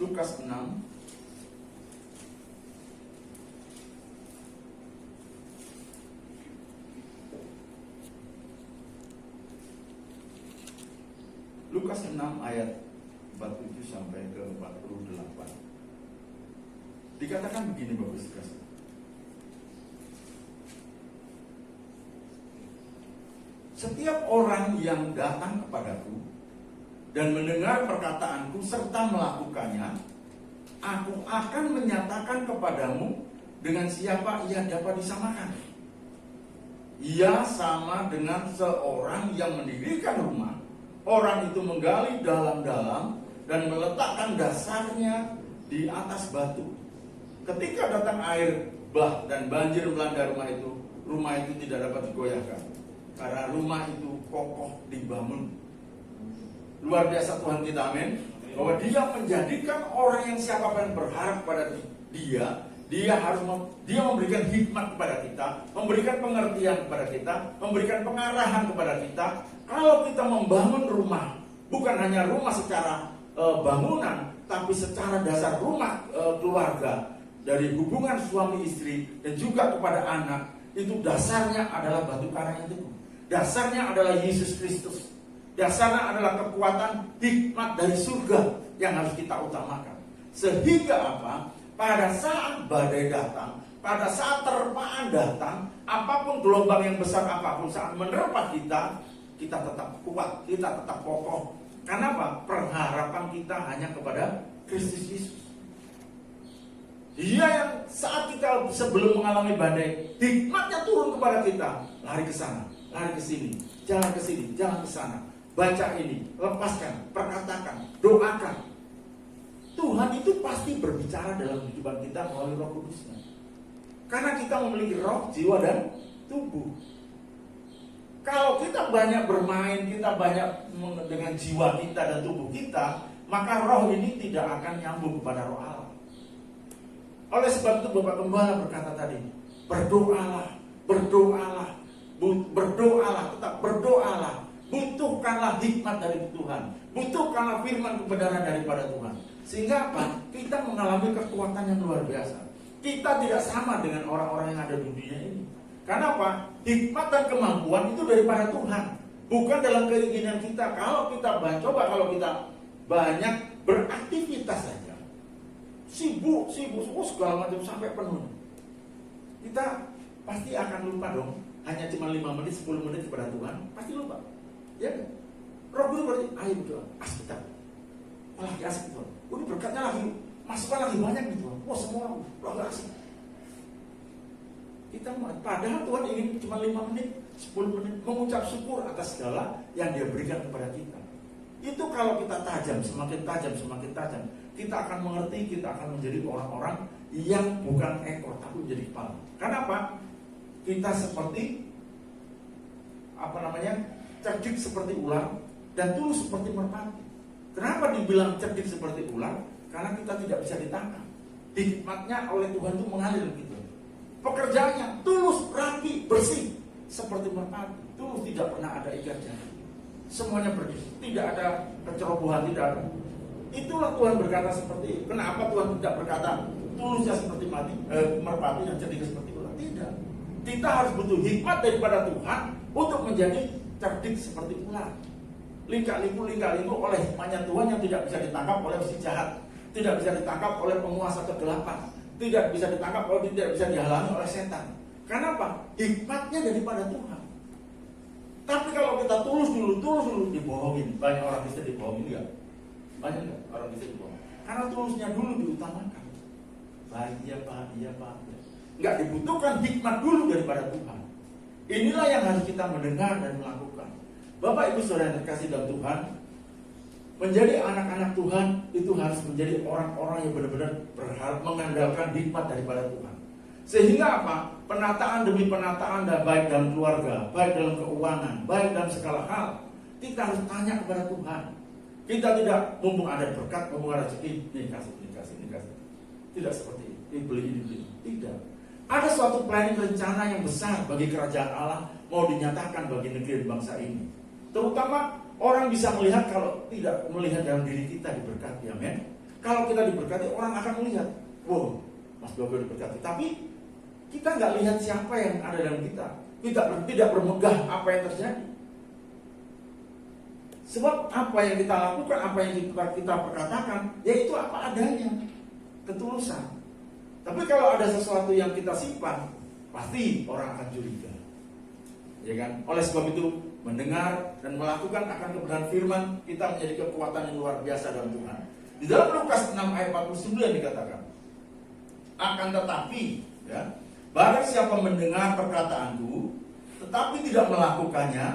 Lukas 6 Lukas 6 ayat 47 sampai ke 48. Dikatakan begini Bapak Ibu sekalian. setiap orang yang datang kepadaku dan mendengar perkataanku serta melakukannya, aku akan menyatakan kepadamu dengan siapa ia dapat disamakan. Ia sama dengan seorang yang mendirikan rumah. Orang itu menggali dalam-dalam dan meletakkan dasarnya di atas batu. Ketika datang air bah dan banjir melanda rumah itu tidak dapat digoyahkan, karena rumah itu kokoh dibangun. Luar biasa Tuhan kita, amin. Bahwa Dia menjadikan orang yang siapapun berharap pada Dia memberikan hikmat kepada kita, memberikan pengertian kepada kita, memberikan pengarahan kepada kita. Kalau kita membangun rumah, bukan hanya rumah secara bangunan, tapi secara dasar rumah keluarga, dari hubungan suami istri dan juga kepada anak, itu dasarnya adalah batu karang yang teguh. Dasarnya adalah Yesus Kristus. Dasarnya adalah kekuatan hikmat dari surga yang harus kita utamakan. Sehingga apa? Pada saat badai datang, pada saat terpaan datang, apapun gelombang yang besar apapun saat menerpa kita tetap kuat, kita tetap kokoh. Karena apa? Pengharapan kita hanya kepada Kristus Yesus. Dia yang saat kita sebelum mengalami badai, hikmatnya turun kepada kita. Lari ke sana, lari ke sini, jalan ke sini, jalan ke sana. Baca ini, lepaskan, perkatakan, doakan. Tuhan itu pasti berbicara dalam kehidupan kita melalui Roh Kudus-Nya. Karena kita memiliki roh, jiwa, dan tubuh. Kalau kita banyak bermain, kita banyak dengan jiwa kita dan tubuh kita, maka roh ini tidak akan nyambung kepada roh Allah. Oleh sebab itu Bapak Gembala berkata tadi, berdoalah, berdoalah, berdoalah, tetap berdoalah. Butuhkanlah hikmat dari Tuhan, butuhkanlah firman kebenaran daripada Tuhan. Sehingga apa? Kita mengalami kekuatan yang luar biasa. Kita tidak sama dengan orang-orang yang ada di dunia ini. Karena apa? Hikmat dan kemampuan itu daripada Tuhan, bukan dalam keinginan kita. Kalau kita kalau kita banyak beraktivitas saja, sibuk segala macam sampai penuh, kita pasti akan lupa dong. Hanya cuma 5 menit, 10 menit kepada Tuhan, pasti lupa. Ya kan? Roh Kudus berarti, ayo berdoa, asik kita. Lagi asik Tuhan. Udah berkatnya lagi, masukkan lagi banyak nih Tuhan. Wah semua roh asik. Kita padahal Tuhan ingin cuma 5 menit, 10 menit mengucap syukur atas segala yang Dia berikan kepada kita. Itu kalau kita tajam, semakin tajam, kita akan mengerti, kita akan menjadi orang-orang yang bukan ekor tapi menjadi kepala. Karena apa? Kita seperti cerdik seperti ular dan tulus seperti merpati. Kenapa dibilang cerdik seperti ular? Karena kita tidak bisa ditangkap. Hikmatnya oleh Tuhan itu mengalir gitu. Pekerjaannya tulus, rapi, bersih seperti merpati. Tulus, tidak pernah ada ikat jari. Semuanya bersih, tidak ada kecerobohan, tidak ada. Itulah Tuhan berkata seperti itu. Kenapa Tuhan tidak berkata tulusnya seperti merpati dan cerdik seperti ular? Tidak. Kita harus butuh hikmat daripada Tuhan untuk menjadi cerdik seperti ular. Lingkak-liku oleh hikmatnya Tuhan yang tidak bisa ditangkap oleh si jahat, tidak bisa ditangkap oleh penguasa kegelapan, tidak bisa ditangkap oleh, tidak bisa dihalangi oleh setan. Karena apa? Hikmatnya daripada Tuhan. Tapi kalau kita tulus dulu dibohongin. Banyak orang bisa dibohongin enggak? Banyak enggak orang bisa dibohongin? Karena tulusnya dulu diutamakan. Baik, iya Pak. Enggak dibutuhkan hikmat dulu daripada Tuhan. Inilah yang harus kita mendengar dan melakukan. Bapak Ibu Saudara yang terkasih dalam Tuhan, menjadi anak-anak Tuhan itu harus menjadi orang-orang yang benar-benar berharap mengandalkan hikmat daripada Tuhan. Sehingga apa? Penataan demi penataan, baik dalam keluarga, baik dalam keuangan, baik dalam segala hal, kita harus tanya kepada Tuhan. Kita tidak mumpung ada berkat, mumpung ada rezeki, ini kasih. Tidak seperti itu. Ini beli. Tidak. Ada suatu planning rencana yang besar bagi kerajaan Allah mau dinyatakan bagi negeri dan bangsa ini. Terutama orang bisa melihat kalau tidak melihat dalam diri kita diberkati, amin. Kalau kita diberkati, orang akan melihat, wow, Mas Dogo diberkati. Tapi kita nggak lihat siapa yang ada dalam kita. Kita tidak bermegah apa yang terjadi. Sebab apa yang kita lakukan, apa yang kita perkatakan, yaitu apa adanya, ketulusan. Tapi kalau ada sesuatu yang kita simpan, pasti orang akan curiga. Ya kan? Oleh sebab itu, mendengar dan melakukan akan kebenaran firman kita menjadi kekuatan yang luar biasa dalam Tuhan. Di dalam Lukas 6 ayat 49 dikatakan, akan tetapi, ya, barang siapa mendengar perkataanku tetapi tidak melakukannya,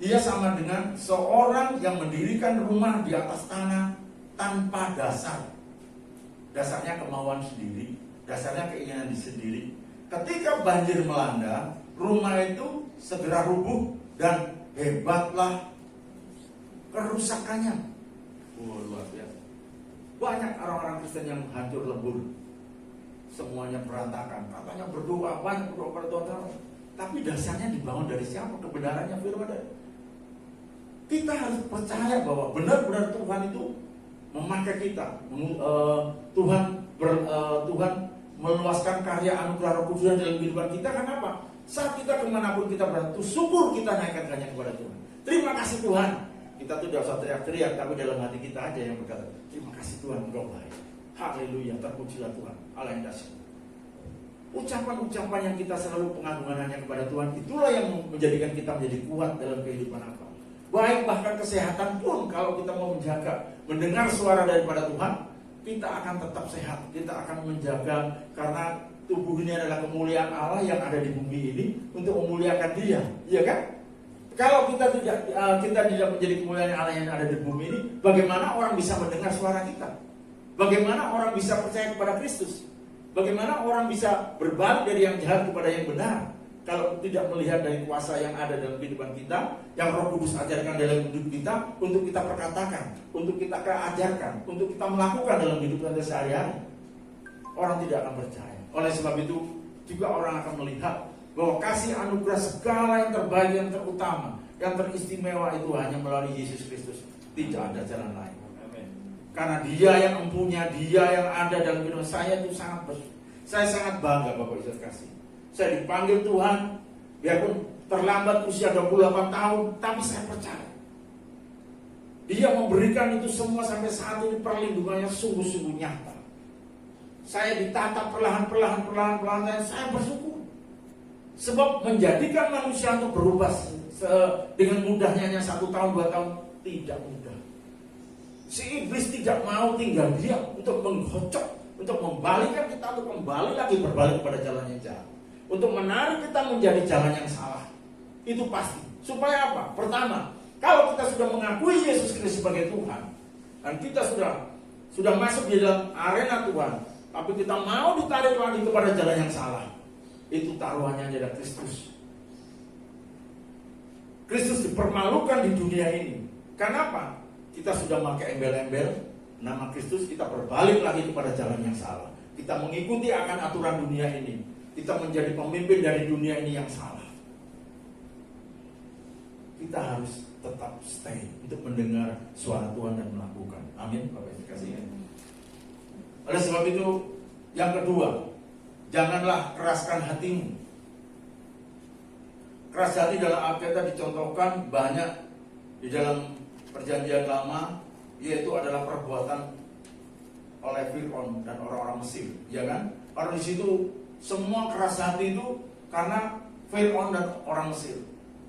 ia sama dengan seorang yang mendirikan rumah di atas tanah tanpa dasar. Dasarnya kemauan sendiri, dasarnya keinginan sendiri. Ketika banjir melanda, rumah itu segera rubuh dan hebatlah kerusakannya. Luar biasa. Banyak orang-orang Kristen yang hancur lebur, semuanya berantakan. Katanya berdoa, banyak berdoa pada Tuhan, tapi dasarnya dibangun dari siapa? Kebenarannya firman. Kita harus percaya bahwa benar-benar Tuhan itu memakai kita. Tuhan meluaskan karya anugerah Roh Kudus dalam kehidupan kita. Kenapa? Saat kita kemanapun kita berada, syukur kita naikkan hanya kepada Tuhan. Terima kasih Tuhan. Kita tuh tidak usah teriak-teriak, tapi dalam hati kita aja yang berkata, terima kasih Tuhan, Engkau baik. Haleluya, terpujilah Tuhan, Allah yang dahsyat. Ucapan-ucapan yang kita selalu pengagungan hanya kepada Tuhan, itulah yang menjadikan kita menjadi kuat dalam kehidupan apa. Baik bahkan kesehatan pun, kalau kita mau menjaga, mendengar suara daripada Tuhan, kita akan tetap sehat, kita akan menjaga, karena tubuh ini adalah kemuliaan Allah yang ada di bumi ini untuk memuliakan Dia, iya kan? Kalau kita tidak menjadi kemuliaan Allah yang ada di bumi ini, bagaimana orang bisa mendengar suara kita? Bagaimana orang bisa percaya kepada Kristus? Bagaimana orang bisa berbalik dari yang jahat kepada yang benar? Kalau tidak melihat dari kuasa yang ada dalam kehidupan kita, yang Roh Kudus ajarkan dalam hidup kita, untuk kita perkatakan, untuk kita ajarkan, untuk kita melakukan dalam hidup kita sehari-hari, orang tidak akan percaya. Oleh sebab itu, juga orang akan melihat bahwa kasih anugerah segala yang terbaik, yang terutama, yang teristimewa itu hanya melalui Yesus Kristus. Tidak ada jalan lain. Karena Dia yang mempunyai, Dia yang ada dalam hidup saya itu saya sangat bangga Bapak Ibu kasih. Saya dipanggil Tuhan, biarpun terlambat usia 28 tahun, tapi saya percaya Dia memberikan itu semua sampai saat ini. Perlindungannya sungguh-sungguh nyata. Saya ditatap perlahan-lahan, saya bersyukur. Sebab menjadikan manusia untuk berubah dengan mudahnya hanya 1 tahun, 2 tahun, tidak mudah. Si iblis tidak mau tinggal diam untuk menghocok, untuk membalikkan kita, untuk kembali lagi berbalik pada jalan yang jahat, untuk menarik kita menjadi jalan yang salah. Itu pasti. Supaya apa? Pertama, kalau kita sudah mengakui Yesus Kristus sebagai Tuhan, dan kita sudah masuk di dalam arena Tuhan, tapi kita mau ditarik lagi kepada jalan yang salah, itu taruhannya adalah Kristus. Kristus dipermalukan di dunia ini. Kenapa? Kita sudah pakai embel-embel nama Kristus, kita berbalik lagi kepada jalan yang salah. Kita mengikuti akan aturan dunia ini. Kita menjadi pemimpin dari dunia ini yang salah. Kita harus tetap stay untuk mendengar suara Tuhan dan melakukan. Amin. Bapak Ibu kasih. Oleh sebab itu, yang kedua, janganlah keraskan hatimu. Keras hati dalam Alkitab dicontohkan banyak di dalam Perjanjian Lama, yaitu adalah perbuatan oleh Fir'aun dan orang-orang Mesir, ya kan? Karena di situ semua keras hati itu karena Fir'aun dan orang Mesir.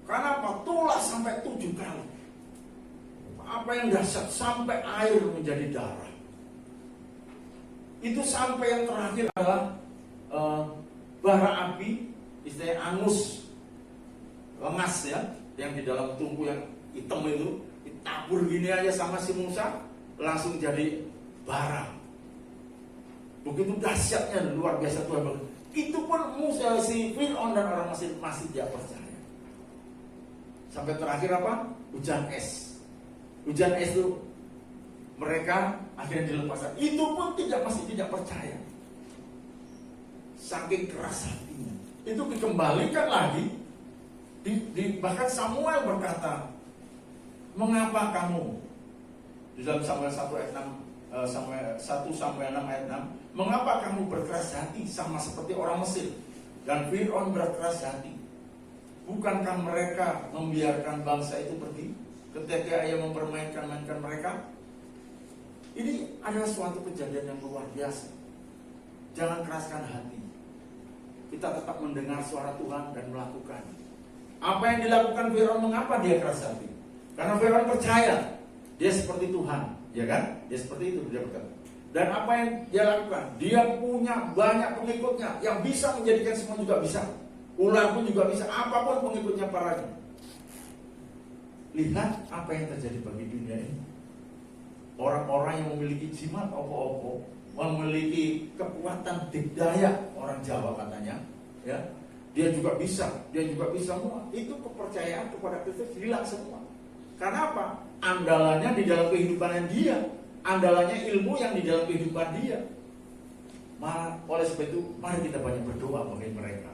Karena apa? Tulas sampai 7 kali. Apa yang dahsyat, sampai air menjadi darah. Itu sampai yang terakhir adalah bara api, istilahnya angus, lemas ya, yang di dalam tungku yang hitam itu, ditabur gini aja sama si Musa, langsung jadi bara. Begitu dahsyatnya, luar biasa Tuhan. Itu pun Musa, si Fir'aun dan orang Mesir masih tidak percaya. Sampai terakhir apa? Hujan es. Hujan es itu mereka akhirnya dilepaskan. Itu pun masih tidak percaya. Saking keras hatinya. Itu dikembalikan lagi. Bahkan Samuel berkata, mengapa kamu, di dalam Samuel 1 ayat 6, 1 Samuel 6 ayat 6, mengapa kamu berkeras hati sama seperti orang Mesir dan Fir'aun berkeras hati? Bukankah mereka membiarkan bangsa itu pergi ketika ia mempermainkan mereka? Ini adalah suatu kejadian yang luar biasa. Jangan keraskan hati. Kita tetap mendengar suara Tuhan dan melakukan. Apa yang dilakukan Firaun, mengapa dia keras hati? Karena Firaun percaya dia seperti Tuhan, ya kan? Dia seperti itu, dia berkata. Dan apa yang dia lakukan? Dia punya banyak pengikutnya yang bisa menjadikan semua juga bisa. Ular pun juga bisa, apapun pengikutnya parahnya. Lihat apa yang terjadi bagi dunia ini. Orang-orang yang memiliki jimat opo-opo, memiliki kekuatan dikdaya, orang Jawa katanya, ya. Dia juga bisa semua. Itu kepercayaan kepada Kristus hilang semua. Karena apa? Andalannya di dalam kehidupan dia, andalannya ilmu yang di dalam kehidupan dia. Oleh sebab itu, mari kita banyak berdoa bagi mereka,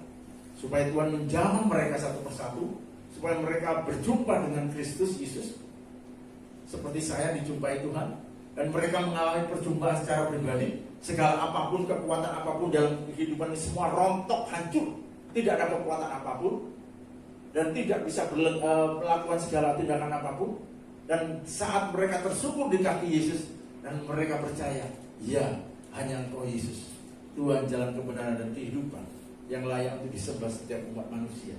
supaya Tuhan menjamah mereka satu persatu, supaya mereka berjumpa dengan Kristus Yesus seperti saya dijumpai Tuhan, dan mereka mengalami perjumpaan secara pribadi. Segala apapun, kekuatan apapun dalam kehidupan ini semua rontok, hancur. Tidak ada kekuatan apapun, dan tidak bisa melakukan segala tindakan apapun. Dan saat mereka tersungkur di kaki Yesus, dan mereka percaya, ya, hanya Engkau Yesus, Tuhan jalan kebenaran dan kehidupan, yang layak untuk disembah setiap umat manusia.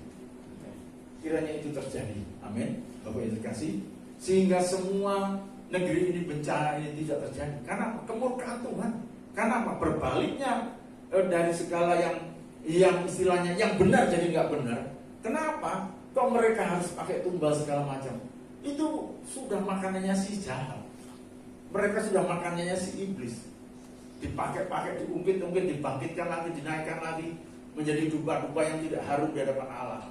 Kiranya itu terjadi, amin. Bapak Ibu terkasih, sehingga semua negeri ini, bencana ini tidak terjadi. Karena kemurkaan Tuhan. Karena apa? Berbaliknya dari segala yang istilahnya yang benar jadi nggak benar. Kenapa? Kok mereka harus pakai tumbal segala macam? Itu sudah makanannya si jahat. Mereka sudah makanannya si iblis. Dipakai, diungkit-ungkit, dibangkitkan lagi, dinaikkan lagi, menjadi dupa-dupa yang tidak harum di hadapan Allah,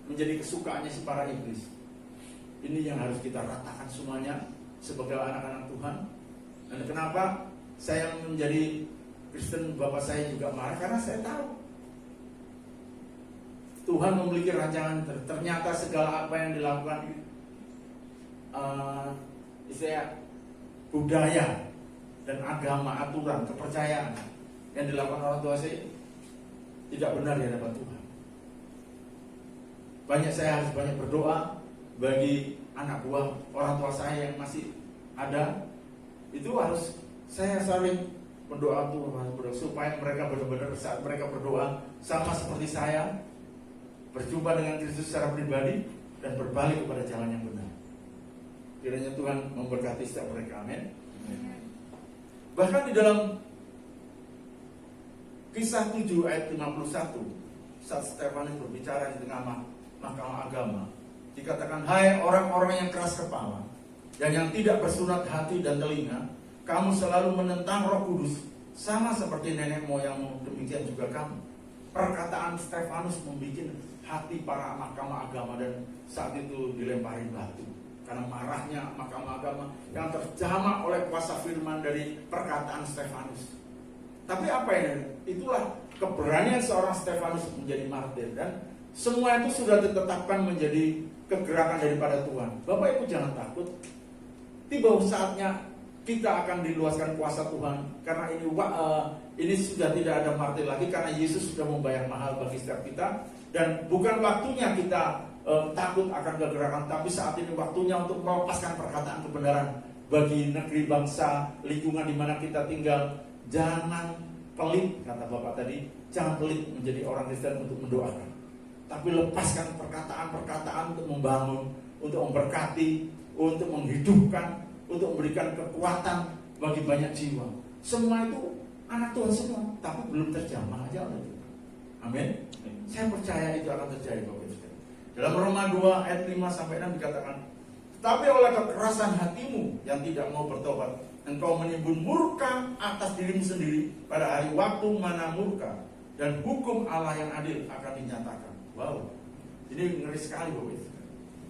menjadi kesukaannya si para iblis. Ini yang harus kita ratakan semuanya sebagai anak-anak Tuhan. Dan kenapa saya menjadi Kristen, bapak saya juga marah, karena saya tahu Tuhan memiliki rancangan. Ternyata segala apa yang dilakukan budaya dan agama, aturan, kepercayaan yang dilakukan orang tua saya tidak benar di hadapan Tuhan. Saya harus banyak berdoa bagi anak buah orang tua saya yang masih ada. Itu harus saya sering berdoa supaya mereka benar-benar saat mereka berdoa sama seperti saya, berjumpa dengan Kristus secara pribadi dan berbalik kepada jalan yang benar. Kiranya Tuhan memberkati setiap mereka, amin. Bahkan di dalam Kisah 7 ayat 51, saat Stefanus berbicara di tengah mahkamah agama, dikatakan, hai orang-orang yang keras kepala dan yang tidak bersunat hati dan telinga, kamu selalu menentang Roh Kudus, sama seperti nenek moyangmu, demikian juga kamu. Perkataan Stefanus membuat hati para mahkamah agama, dan saat itu dilemparin batu karena marahnya mahkamah agama yang terjamah oleh kuasa firman dari perkataan Stefanus. Tapi apa ini? Itulah keberanian seorang Stefanus menjadi martir, dan semua itu sudah ditetapkan menjadi kegerakan daripada Tuhan. Bapak Ibu jangan takut. Tiba saatnya kita akan diluaskan kuasa Tuhan, karena ini sudah tidak ada martir lagi, karena Yesus sudah membayar mahal bagi setiap kita. Dan bukan waktunya kita takut akan kegerakan, tapi saat ini waktunya untuk melepaskan perkataan kebenaran bagi negeri, bangsa, lingkungan di mana kita tinggal. Jangan pelit, kata Bapak tadi, jangan pelit menjadi orang Kristen untuk mendoakan, tapi lepaskan perkataan-perkataan untuk membangun, untuk memberkati, untuk menghidupkan, untuk memberikan kekuatan bagi banyak jiwa. Semua itu anak Tuhan semua, tapi belum terjamah aja oleh Tuhan. Amin. Saya percaya itu akan terjadi, Bapak Ibu. Dalam Roma 2 ayat 5-6 dikatakan, tapi oleh kekerasan hatimu yang tidak mau bertobat, engkau menimbun murka atas dirimu sendiri pada hari waktu mana murka, dan hukum Allah yang adil akan dinyatakan. Wow, ini ngeri sekali, Bapak Ibu.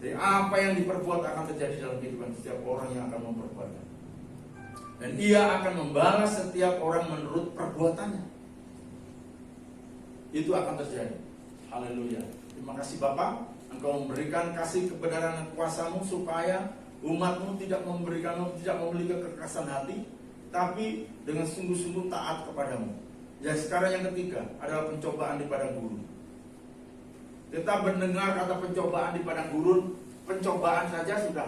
Jadi apa yang diperbuat akan terjadi dalam kehidupan setiap orang yang akan memperbuatnya, dan ia akan membalas setiap orang menurut perbuatannya. Itu akan terjadi. Haleluya. Terima kasih Bapak, Engkau memberikan kasih kebenaran dan kuasa-Mu supaya umat-Mu tidak memiliki kekerasan hati, tapi dengan sungguh-sungguh taat kepadamu. Dan sekarang yang ketiga adalah pencobaan di padang gurun. Kita mendengar kata pencobaan di padang gurun, pencobaan saja sudah,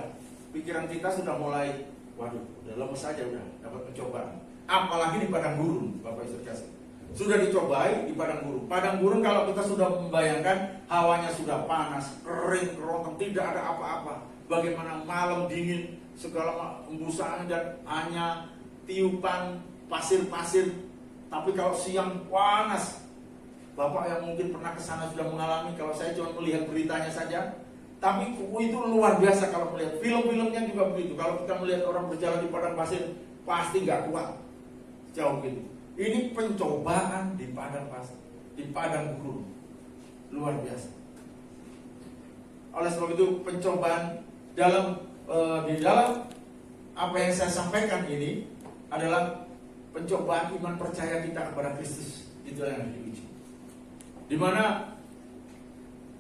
pikiran kita sudah mulai, waduh, udah lemes saja udah dapat pencobaan. Apalagi di padang gurun, Bapak Ibu kasih. sudah dicobai di padang gurun. Padang gurun kalau kita sudah membayangkan hawanya sudah panas, kering, kerontang, tidak ada apa-apa. Bagaimana malam dingin, segala embusan dan hanya tiupan pasir-pasir. Tapi kalau siang panas, Bapak yang mungkin pernah ke sana sudah mengalami. Kalau saya cuma melihat beritanya saja, tapi itu luar biasa kalau melihat. Film-filmnya juga begitu. Kalau kita melihat orang berjalan di padang pasir, pasti nggak kuat. Jauh gitu. Ini pencobaan di padang pasir, di padang gurun, luar biasa. Oleh sebab itu pencobaan di dalam apa yang saya sampaikan ini adalah pencobaan iman percaya kita kepada Kristus. Itu yang diuji. Di mana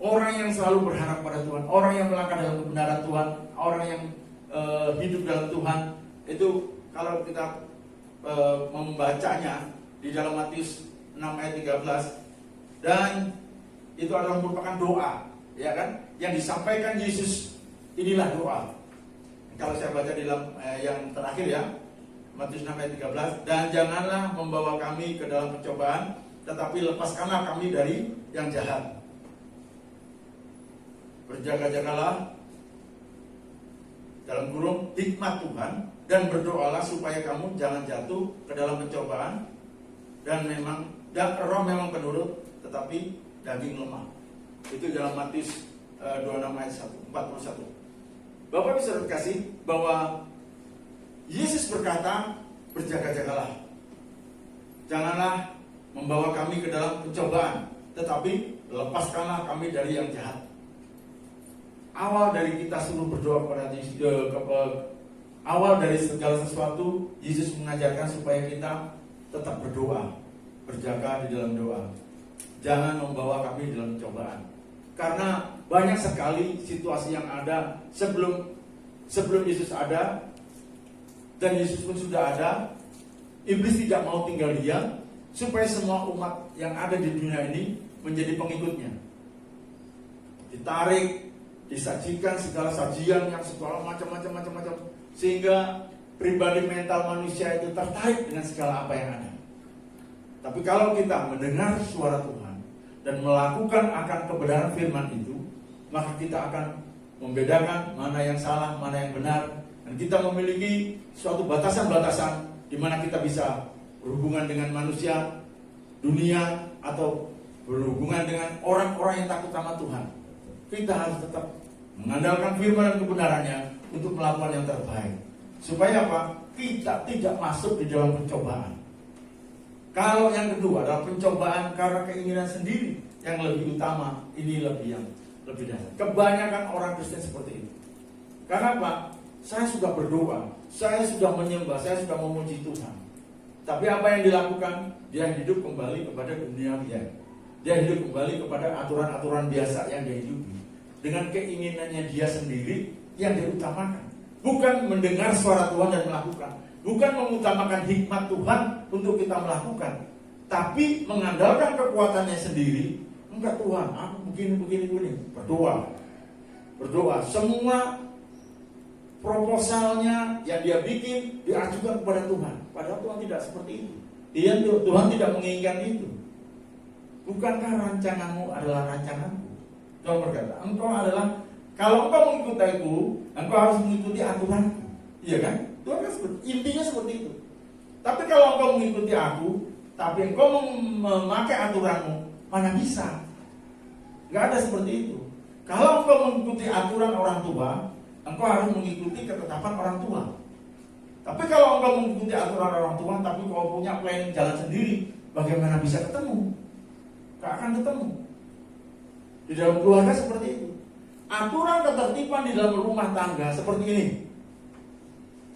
orang yang selalu berharap pada Tuhan, orang yang melangkah dalam kebenaran Tuhan, orang yang hidup dalam Tuhan, itu kalau kita membacanya di dalam Matius 6 ayat 13, dan itu adalah merupakan doa, ya kan, yang disampaikan Yesus. Inilah doa. Kalau saya baca di dalam yang terakhir ya, Matius 6 ayat 13, dan janganlah membawa kami ke dalam pencobaan, tetapi lepaskanlah kami dari yang jahat. Berjaga-jagalah, dalam kurung, hikmat Tuhan, dan berdoalah supaya kamu jangan jatuh ke dalam pencobaan, dan roh memang penurut, tetapi daging lemah. Itu dalam Matius 26 ayat 41. Bapak bisa dikasih bahwa Yesus berkata, berjaga-jagalah, janganlah membawa kami ke dalam pencobaan, tetapi lepaskanlah kami dari yang jahat. Awal dari kita suruh berdoa kepada Yesus, awal dari segala sesuatu, Yesus mengajarkan supaya kita tetap berdoa, berjaga di dalam doa. Jangan membawa kami dalam pencobaan. Karena banyak sekali situasi yang ada sebelum Yesus ada, dan Yesus pun sudah ada. Iblis tidak mau tinggal diam, supaya semua umat yang ada di dunia ini menjadi pengikutnya. Ditarik, disajikan segala sajian yang segala macam, sehingga pribadi mental manusia itu tertarik dengan segala apa yang ada. Tapi kalau kita mendengar suara Tuhan dan melakukan akan kebenaran firman itu, maka kita akan membedakan mana yang salah, mana yang benar, dan kita memiliki suatu batasan-batasan di mana kita bisa berhubungan dengan manusia, dunia, atau berhubungan dengan orang-orang yang takut sama Tuhan. Kita harus tetap mengandalkan firman dan kebenarannya untuk melakukan yang terbaik. Supaya apa? Kita tidak masuk di dalam pencobaan. Kalau yang kedua adalah pencobaan karena keinginan sendiri yang lebih utama, ini lebih dasar. Kebanyakan orang Kristen seperti itu. Karena apa? Saya sudah berdoa, saya sudah menyembah, saya sudah memuji Tuhan. Tapi apa yang dilakukan? Dia hidup kembali kepada dunia dia. Dia hidup kembali kepada aturan-aturan biasa yang dia hidupi. Dengan keinginannya dia sendiri yang diutamakan. Bukan mendengar suara Tuhan dan melakukan. Bukan mengutamakan hikmat Tuhan untuk kita melakukan. Tapi mengandalkan kekuatannya sendiri. Enggak, Tuhan, aku begini. Berdoa. Semua proposalnya yang dia bikin diajukan kepada Tuhan. Padahal Tuhan tidak seperti itu. Tuhan tidak menginginkan itu. Bukankah rancanganmu adalah rancanganku? Tuhan berkata, kalau engkau mengikuti aku, engkau harus mengikuti aturanku. Iya kan? Tuhan kan intinya seperti itu. Tapi kalau engkau mengikuti aku, tapi engkau memakai aturanmu, mana bisa? Gak ada seperti itu. Kalau engkau mengikuti aturan orang tua, engkau harus mengikuti ketetapan orang tua. Tapi kalau engkau mengikuti aturan orang tua, tapi kau punya planning jalan sendiri, bagaimana bisa ketemu? Gak akan ketemu. Di dalam keluarga seperti itu. Aturan ketertiban di dalam rumah tangga seperti ini.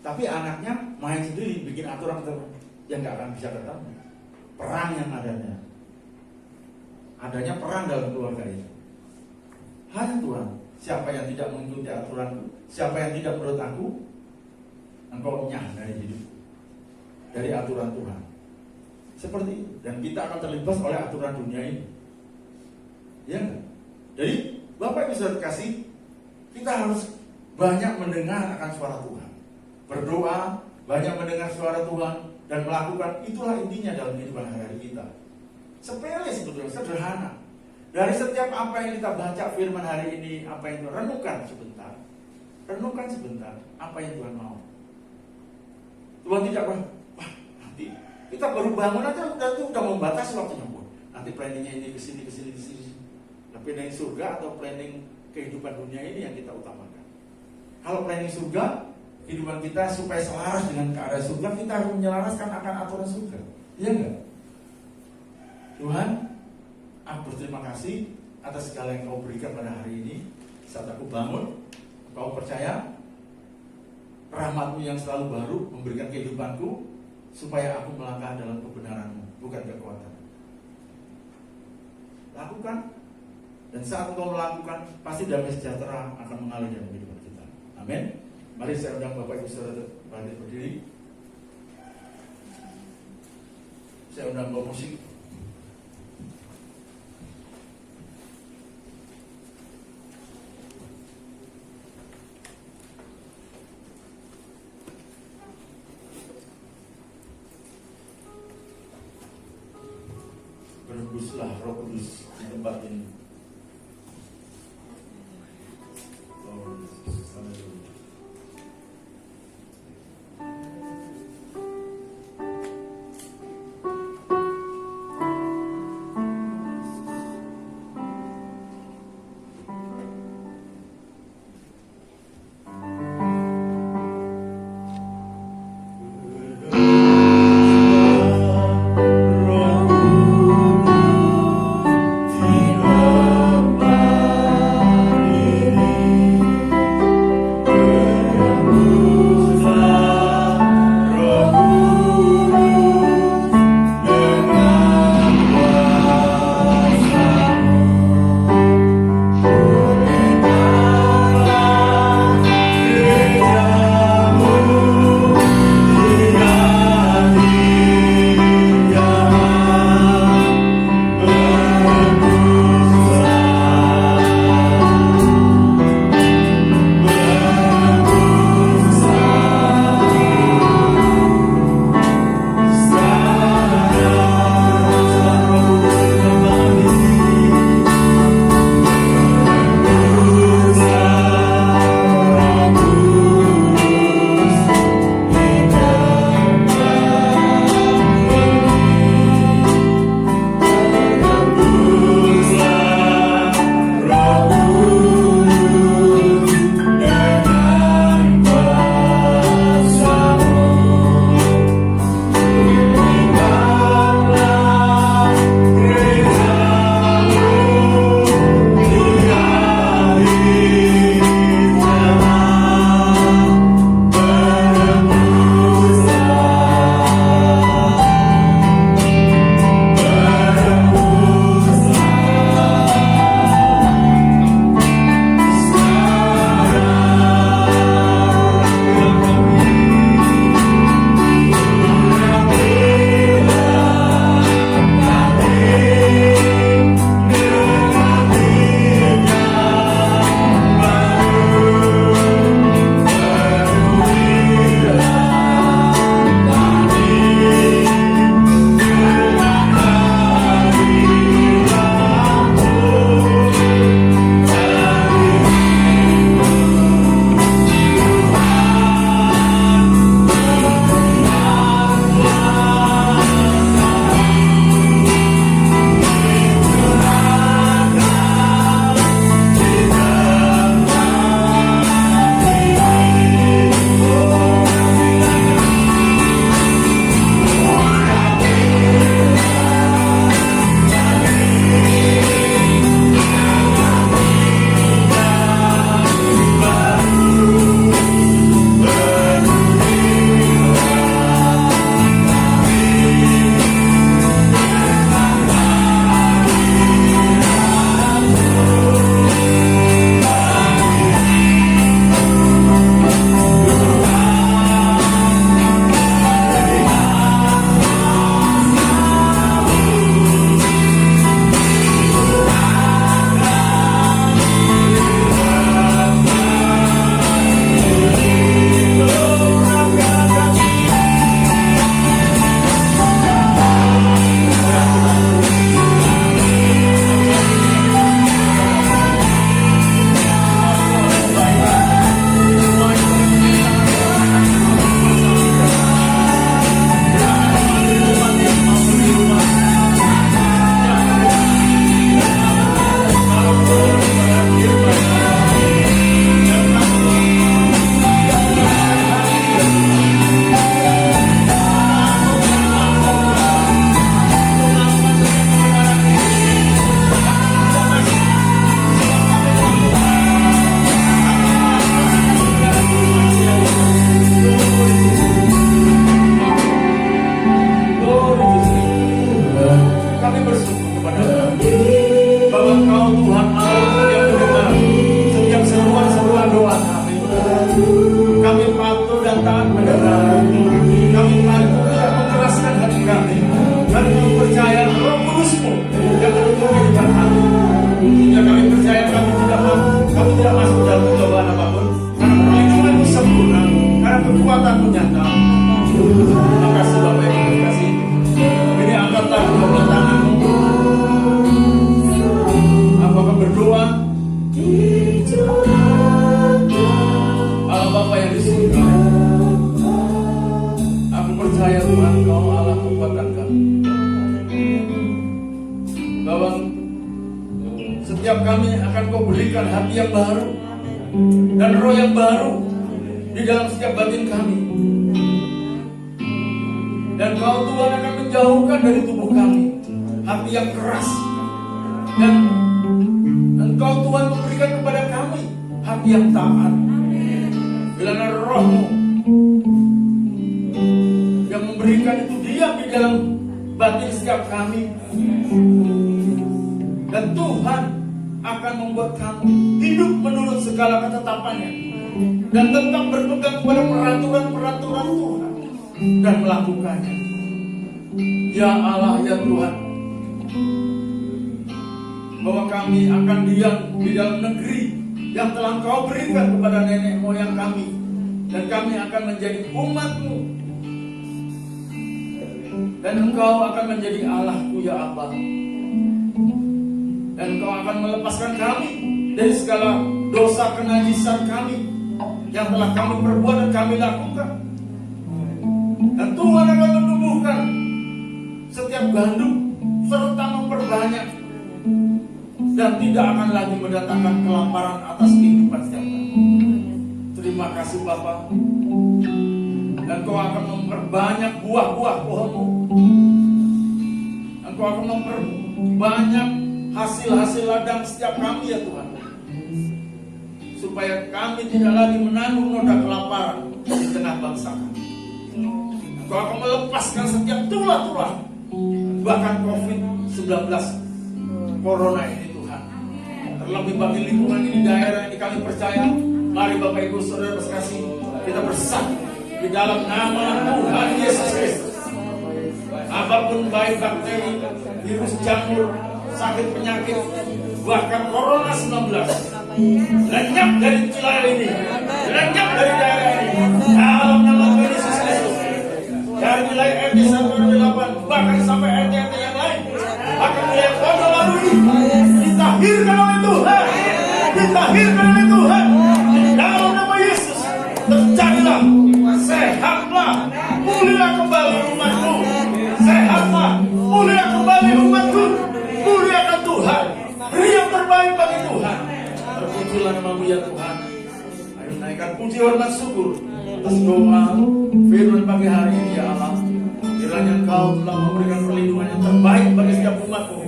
Tapi anaknya main sendiri, bikin aturan yang gak akan bisa ketemu. Perang yang adanya perang dalam keluarga itu. Hanya Tuhan, siapa yang tidak mengikuti aturanku, siapa yang tidak menurut aku, engkau nyah dari hidup, dari aturan Tuhan. Seperti itu. Dan kita akan terlibat oleh aturan dunia ini. Ya. Jadi Bapak bisa dikasih, kita harus banyak mendengar akan suara Tuhan, berdoa, banyak mendengar suara Tuhan, dan melakukan. Itulah intinya dalam kehidupan hari-hari kita. Sepele sebetulnya, sederhana. Dari setiap apa yang kita baca firman hari ini, apa yang Tuhan renungkan sebentar. Renungkan sebentar apa yang Tuhan mau. Tuhan tidak wah nanti kita baru bangun aja udah membatasi waktunya. Nanti planningnya ini kesini. Nah, planning surga atau planning kehidupan dunia ini yang kita utamakan. Kalau planning surga, kehidupan kita supaya selaras dengan keadaan surga, kita harus menyelaraskan akan aturan surga. Iya enggak? Tuhan, aku berterima kasih atas segala yang kau berikan pada hari ini. Saat aku bangun, kau percaya rahmat-Mu yang selalu baru memberikan kehidupanku supaya aku melangkah dalam kebenaran-Mu, bukan kekuatan. Lakukan, dan saat engkau melakukan, pasti damai sejahtera akan mengalir dalam kehidupan kita. Amin. Mari saya undang Bapak Ibu Saudara berdiri. Saya undang bawa musik. Berhembuslah Roh Kudus di tempat ini. yang baru dan roh yang baru di dalam setiap batin kami. Dan Kau Tuhan akan menjauhkan dari tubuh kami hati yang keras, dan Engkau Tuhan memberikan kepada kami hati yang taat. Bila Roh-Mu yang memberikan itu diam di dalam batin setiap kami, dan Tuhan akan membuat kami hidup menurut segala ketetapannya dan tetap berpegang kepada peraturan-peraturan Tuhan dan melakukannya. Ya Allah, ya Tuhan, bahwa kami akan diam di dalam negeri yang telah Kau berikan kepada nenek moyang kami, dan kami akan menjadi umat-Mu, dan Engkau akan menjadi Allah-Ku, ya Abba. Dan Engkau akan melepaskan kami dari segala dosa kenajisan kami yang telah kami perbuat dan kami lakukan. Dan Tuhan akan menumbuhkan setiap gandum serta memperbanyak, dan tidak akan lagi mendatangkan kelaparan atas kehidupan setiap kami. Terima kasih Bapa. Dan Kau akan memperbanyak buah-buah pohon-Mu. Engkau akan memperbanyak hasil-hasil ladang setiap kami, ya Tuhan, supaya kami tidak lagi menanggung noda kelaparan di tengah bangsa kami. Engkau akan melepaskan setiap tulah-tulah, bahkan COVID-19 Corona ini, Tuhan. Terlebih bagi lingkungan ini, daerah ini, kami percaya. Mari Bapak Ibu Saudara sekasih, kita bersatu di dalam nama Tuhan Yesus Kristus. Apapun baik bakteri, virus, jamur, sakit penyakit, bahkan Corona 19, lenyap dari wilayah ini, lenyap dari daerah ini, dalam nama Tuhan Yesus Kristus. Dari wilayah RT 1 bahkan sampai RT yang lain, bahkan wilayah kota baru ini, ditahirkan oleh Tuhan, ditahirkan oleh Tuhan. Dalam nama Yesus, terjadilah, sehatlah, pulihlah kembali umat-Mu, sehatlah, pulihlah kembali umat-Mu. Muliakan Tuhan, beri yang terbaik bagi Tuhan. Terpujilah nama-Mu, ya Tuhan. Ayo naikkan puji hormat syukur atas doa firman pagi hari ini, ya Allah. Kiranya Engkau telah memberikan perlindungan yang terbaik bagi setiap umat-Mu.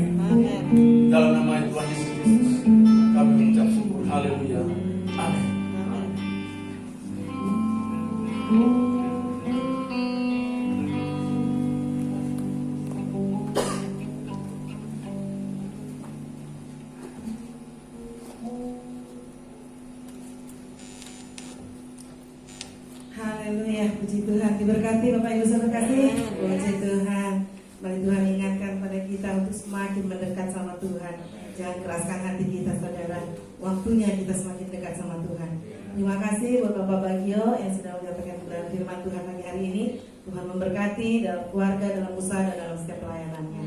Dalam nama Tuhan Yesus Kristus kami mengucap syukur. Haleluya. Amin. Haleluya, puji Tuhan. Diberkati Bapak Ibu Saudara kasih. Puji Tuhan. Mari Tuhan ingatkan pada kita untuk semakin mendekat sama Tuhan. Jangan keraskan hati kita, saudara. Waktunya kita semakin dekat sama Tuhan. Terima kasih buat Bapak Bagio yang sudah menyampaikan kebenaran firman Tuhan pagi hari ini. Tuhan memberkati dalam keluarga, dalam usaha, dan dalam setiap pelayanannya.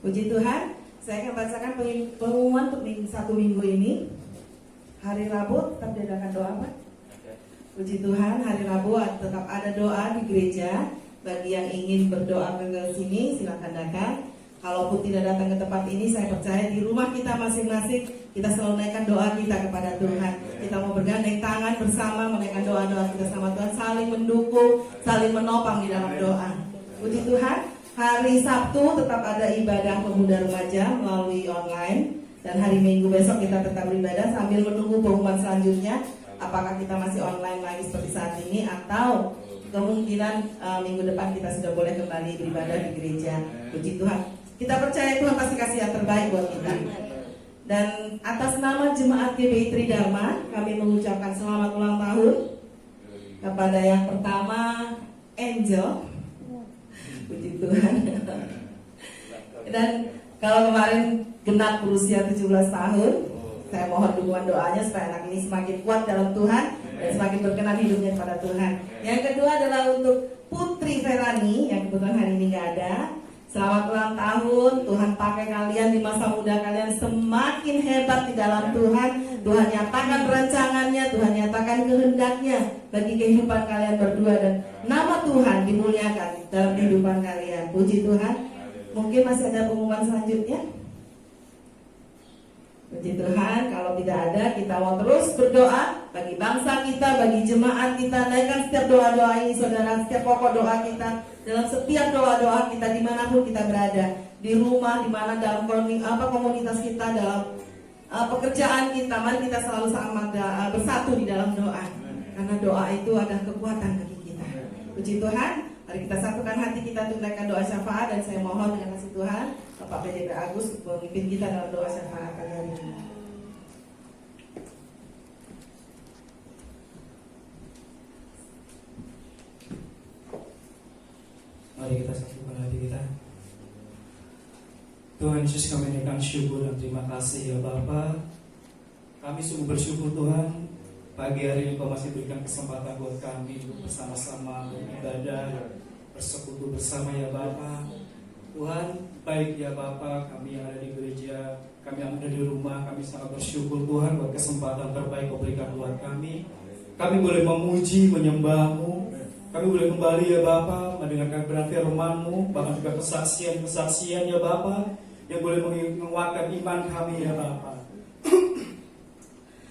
Puji Tuhan. Saya akan bacakan pengumuman untuk satu minggu ini. Hari Rabu tetap diadakan doa, Pak. Puji Tuhan, hari Rabu tetap ada doa di gereja. Bagi yang ingin berdoa ke sini, silakan datang. Kalaupun tidak datang ke tempat ini, saya percaya di rumah kita masing-masing kita selalu naikkan doa kita kepada Tuhan. Kita mau bergandeng tangan bersama menaikkan doa-doa kita sama Tuhan, saling mendukung, saling menopang di dalam doa. Puji Tuhan, hari Sabtu tetap ada ibadah pemuda remaja melalui online, dan hari Minggu besok kita tetap beribadah sambil menunggu pengumuman selanjutnya. Apakah kita masih online lagi seperti saat ini, atau kemungkinan minggu depan kita sudah boleh kembali beribadah di gereja. Puji Tuhan. Kita percaya Tuhan pasti kasih yang terbaik buat kita. Dan atas nama Jemaat GBI Tridharma, kami mengucapkan selamat ulang tahun kepada yang pertama, Angel. Puji Tuhan. Dan kalau kemarin genap berusia 17 tahun, saya mohon dukungan doanya supaya anak ini semakin kuat dalam Tuhan dan semakin berkenan hidupnya kepada Tuhan. Yang kedua adalah untuk Putri Ferani yang kebetulan hari ini nggak ada. Selamat ulang tahun, Tuhan pakai kalian di masa muda kalian semakin hebat di dalam Tuhan. Tuhan nyatakan rancangannya, Tuhan nyatakan kehendaknya bagi kehidupan kalian berdua, dan nama Tuhan dimuliakan dalam kehidupan kalian. Puji Tuhan. Mungkin masih ada pengumuman selanjutnya. Puji Tuhan, kalau tidak ada, kita mau terus berdoa bagi bangsa kita, bagi jemaat kita. Naikkan setiap doa-doa ini, saudara, setiap pokok doa kita, dalam setiap doa-doa kita, dimanapun kita berada, di rumah, di mana dalam komunitas kita, dalam pekerjaan kita. Mari kita selalu sama bersatu di dalam doa, karena doa itu adalah kekuatan bagi kita. Puji Tuhan, mari kita satukan hati kita untuk menaikkan doa syafaat. Dan saya mohon dengan kasih Tuhan, Bapak PDP Agus memimpin kita dalam doa syafaat pada hari ini. Mari kita satukan hati kita. Tuhan Yesus, kami naikkan syukur dan terima kasih ya Bapa. Kami sungguh bersyukur Tuhan, pagi hari ini Kau masih berikan kesempatan buat kami untuk bersama-sama beribadah, bersekutu bersama ya Bapa. Tuhan, baik ya Bapa, kami yang ada di gereja, kami yang ada di rumah, kami sangat bersyukur Tuhan buat kesempatan terbaik Kau berikan buat kami. Kami boleh memuji, menyembah-Mu. Kami boleh kembali ya Bapa, mendengarkan kebenaran firman-Mu, bahkan juga kesaksian-kesaksian ya Bapa, yang boleh menguatkan iman kami ya Bapa.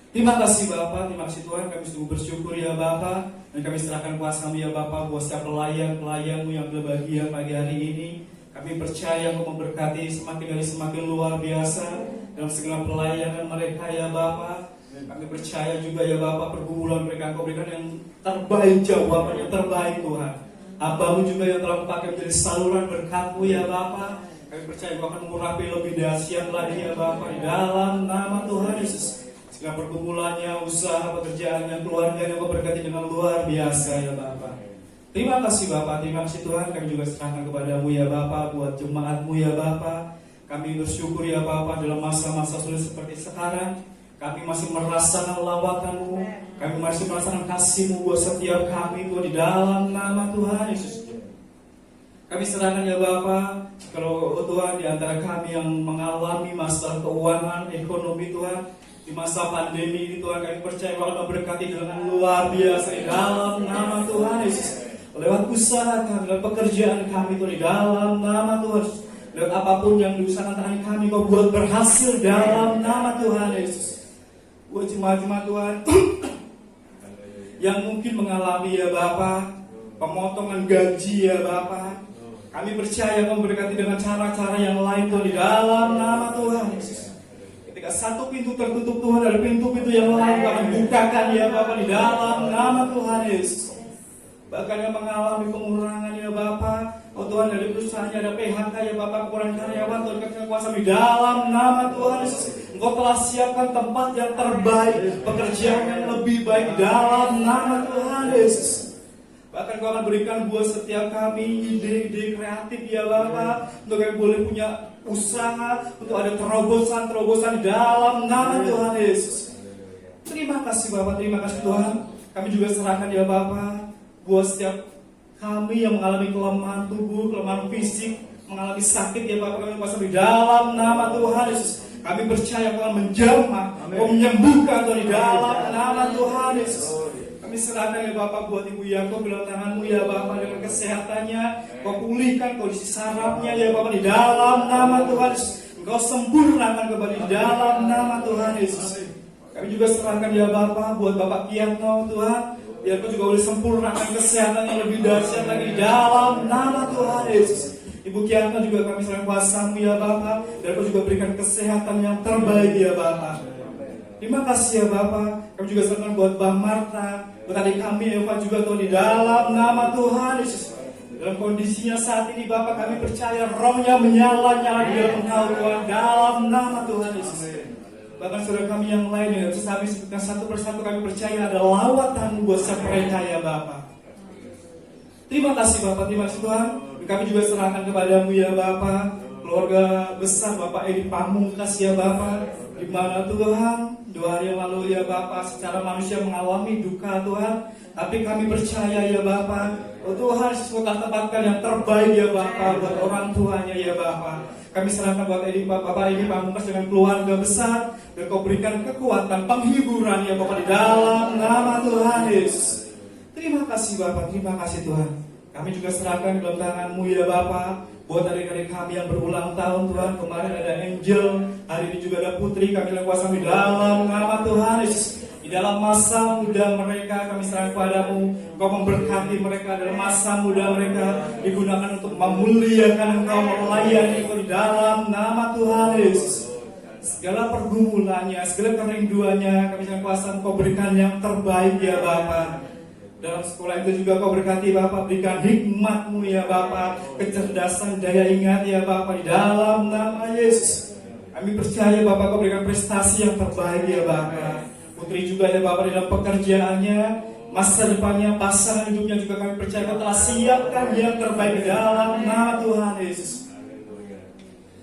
Terima kasih Bapa, terima kasih Tuhan, kami sungguh bersyukur ya Bapa, dan kami serahkan kuasa-Mu ya Bapa buat setiap pelayan-pelayan-Mu yang berbahagia pagi hari ini. Kami percaya Kau memberkati semakin dari semakin luar biasa dalam segala pelayanan mereka ya Bapa. Kami percaya juga ya Bapa, pergumulan mereka Kau berikan yang terbaik, jawaban yang terbaik Tuhan. Hamba-Mu juga yang telah pakai menjadi saluran berkat-Mu ya Bapa. Kami percaya Kau akan mengurapi lebih dahsyat lagi ya Bapa, di dalam nama Tuhan Yesus. Segala pergumulannya, usaha, pekerjaannya, keluarganya Kau berkati dengan luar biasa ya Bapa. Terima kasih Bapa, terima kasih Tuhan. Kami juga serahkan kepada-Mu ya Bapa, buat jemaat-Mu ya Bapa. Kami bersyukur ya Bapa, dalam masa-masa sulit seperti sekarang, kami masih merasakan lawatan-Mu, kami masih merasakan kasih-Mu buat setiap kami Tuhan, di dalam nama Tuhan Yesus. Kami serahkan ya Bapa, kalau Tuhan di antara kami yang mengalami masalah keuangan, ekonomi Tuhan, di masa pandemi ini Tuhan, kami percaya Kau berkati dengan luar biasa di dalam nama Tuhan Yesus. Lewat usaha kami, lewat pekerjaan kami Tuhan, di dalam nama Tuhan Yesus. Lewat apapun yang diusahakan tangan kami, Kau buat berhasil dalam nama Tuhan Yesus. Buat jemaat-jemaat Tuhan yang mungkin mengalami ya Bapa, pemotongan gaji ya Bapa, kami percaya Kau berkati dengan cara-cara yang lain Tuhan, di dalam nama Tuhan Yesus. Ketika satu pintu tertutup Tuhan, ada pintu-pintu yang lain Kau akan bukakan ya Bapa, di dalam nama Tuhan Yesus. Bahkan yang mengalami pengurangan ya Bapa, oh Tuhan, dari perusahaannya ada PHK ya Bapa, kekurangan karyawan Tuhan, kasih kuasa di dalam nama Tuhan Yesus. Engkau telah siapkan tempat yang terbaik, pekerjaan yang lebih baik di dalam nama Tuhan Yesus. Bahkan Kau akan berikan buat setiap kami ide-ide kreatif ya Bapa, untuk kami boleh punya usaha, untuk ada terobosan-terobosan di dalam nama Tuhan Yesus. Terima kasih Bapa, terima kasih Tuhan. Kami juga serahkan ya Bapa, buat setiap kami yang mengalami kelemahan tubuh, kelemahan fisik, mengalami sakit ya Bapak, kami kuasa di dalam nama Tuhan Yesus. Kami percaya Kau akan menjamah, Kau menyembuhkan Tuhan, di dalam nama Tuhan Yesus. Kami serahkan ya Bapak buat Ibu Yako dalam tangan-Mu ya Bapak, dengan kesehatannya Kau pulihkan kondisi sarafnya ya Bapak, di dalam nama Tuhan Yesus. Engkau sempurnakan kembali di dalam nama Tuhan Yesus. Kami juga serahkan ya Bapak buat Bapak Kiatno Tuhan, biar Kau juga boleh sempurnakan kesehatan yang lebih dahsyat lagi di dalam nama Tuhan Yesus. Ibu Kiatno juga kami serahkan kuasa-Mu ya Bapa, dan Kau juga berikan kesehatan yang terbaik ya Bapa. Terima kasih ya Bapa. Kami juga serahkan buat Mbak Marta, buat adik kami Eva juga Tuhan, di dalam nama Tuhan Yesus. Dalam kondisinya saat ini Bapa, kami percaya rohnya menyala-nyala di dalam Engkau Tuhan, dalam nama Tuhan Yesus. Bahkan saudara kami yang lain yang bisa kami sebutkan satu persatu, kami percaya ada lawatan buat setiap mereka ya Bapa. Terima kasih Bapak, terima kasih Tuhan. Kami juga serahkan kepada-Mu ya Bapa, keluarga besar Bapak Edi Pamungkas ya Bapa, di mana Tuhan 2 hari yang lalu ya Bapa, secara manusia mengalami duka Tuhan, tapi kami percaya ya Bapa, oh Tuhan, Kau tempatkan yang terbaik ya Bapa buat orang tuanya ya Bapa. Kami serahkan buat Bapak Edi Pamungkas dengan keluarga besar, dan Kau berikan kekuatan, penghiburan ya Bapak, di dalam nama Tuhan Yesus. Terima kasih Bapak, terima kasih Tuhan. Kami juga serahkan dalam tangan-Mu ya Bapa, Buat adik-adik kami yang berulang tahun Tuhan, kemarin ada Angel, hari ini juga ada Putri, kami kuasa di dalam nama Tuhan Yesus. Di dalam masa muda mereka kami serahkan padamu. Engkau memberkati mereka dalam masa muda mereka, digunakan untuk memuliakan Engkau, melayani Engkau di dalam nama Tuhan Yesus. Segala pergumulannya, segala kerinduannya, kami serahkan kuasa Engkau berikan yang terbaik ya Bapa. Dalam sekolah itu juga Kau berkati Bapak, berikan hikmat-Mu ya Bapak, kecerdasan, daya ingat ya Bapak, di dalam nama Yesus. Kami percaya Bapak Kau berikan prestasi yang terbaik ya Bapak. Putri juga ya Bapak di dalam pekerjaannya, masa depannya, pasangan hidupnya juga kami percaya Kau telah siapkan yang terbaik di dalam nama Tuhan Yesus.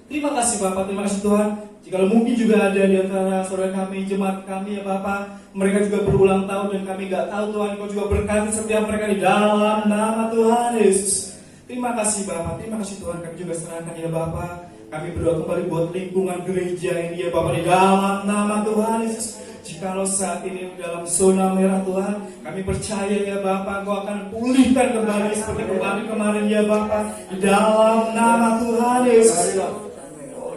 Terima kasih Bapak, terima kasih Tuhan. Jika mungkin juga ada di antara saudara kami, jemaat kami ya Bapak, mereka juga berulang tahun dan kami gak tahu Tuhan, Kau juga berkati setiap mereka di dalam nama Tuhan Yesus. Terima kasih Bapak, terima kasih Tuhan, kami juga serahkan ya Bapak. Kami berdoa kembali buat lingkungan gereja ini ya Bapak di dalam nama Tuhan Yesus. Jikalau saat ini dalam zona merah Tuhan, kami percaya ya Bapak, Kau akan pulihkan kembali seperti kemarin ya Bapak, di dalam nama Tuhan Yesus.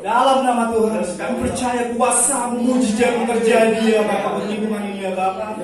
Dalam nama Tuhan, kami percaya kuasa-Mu mujizat terjadi ya Bapak, lingkungan ini ya Bapak.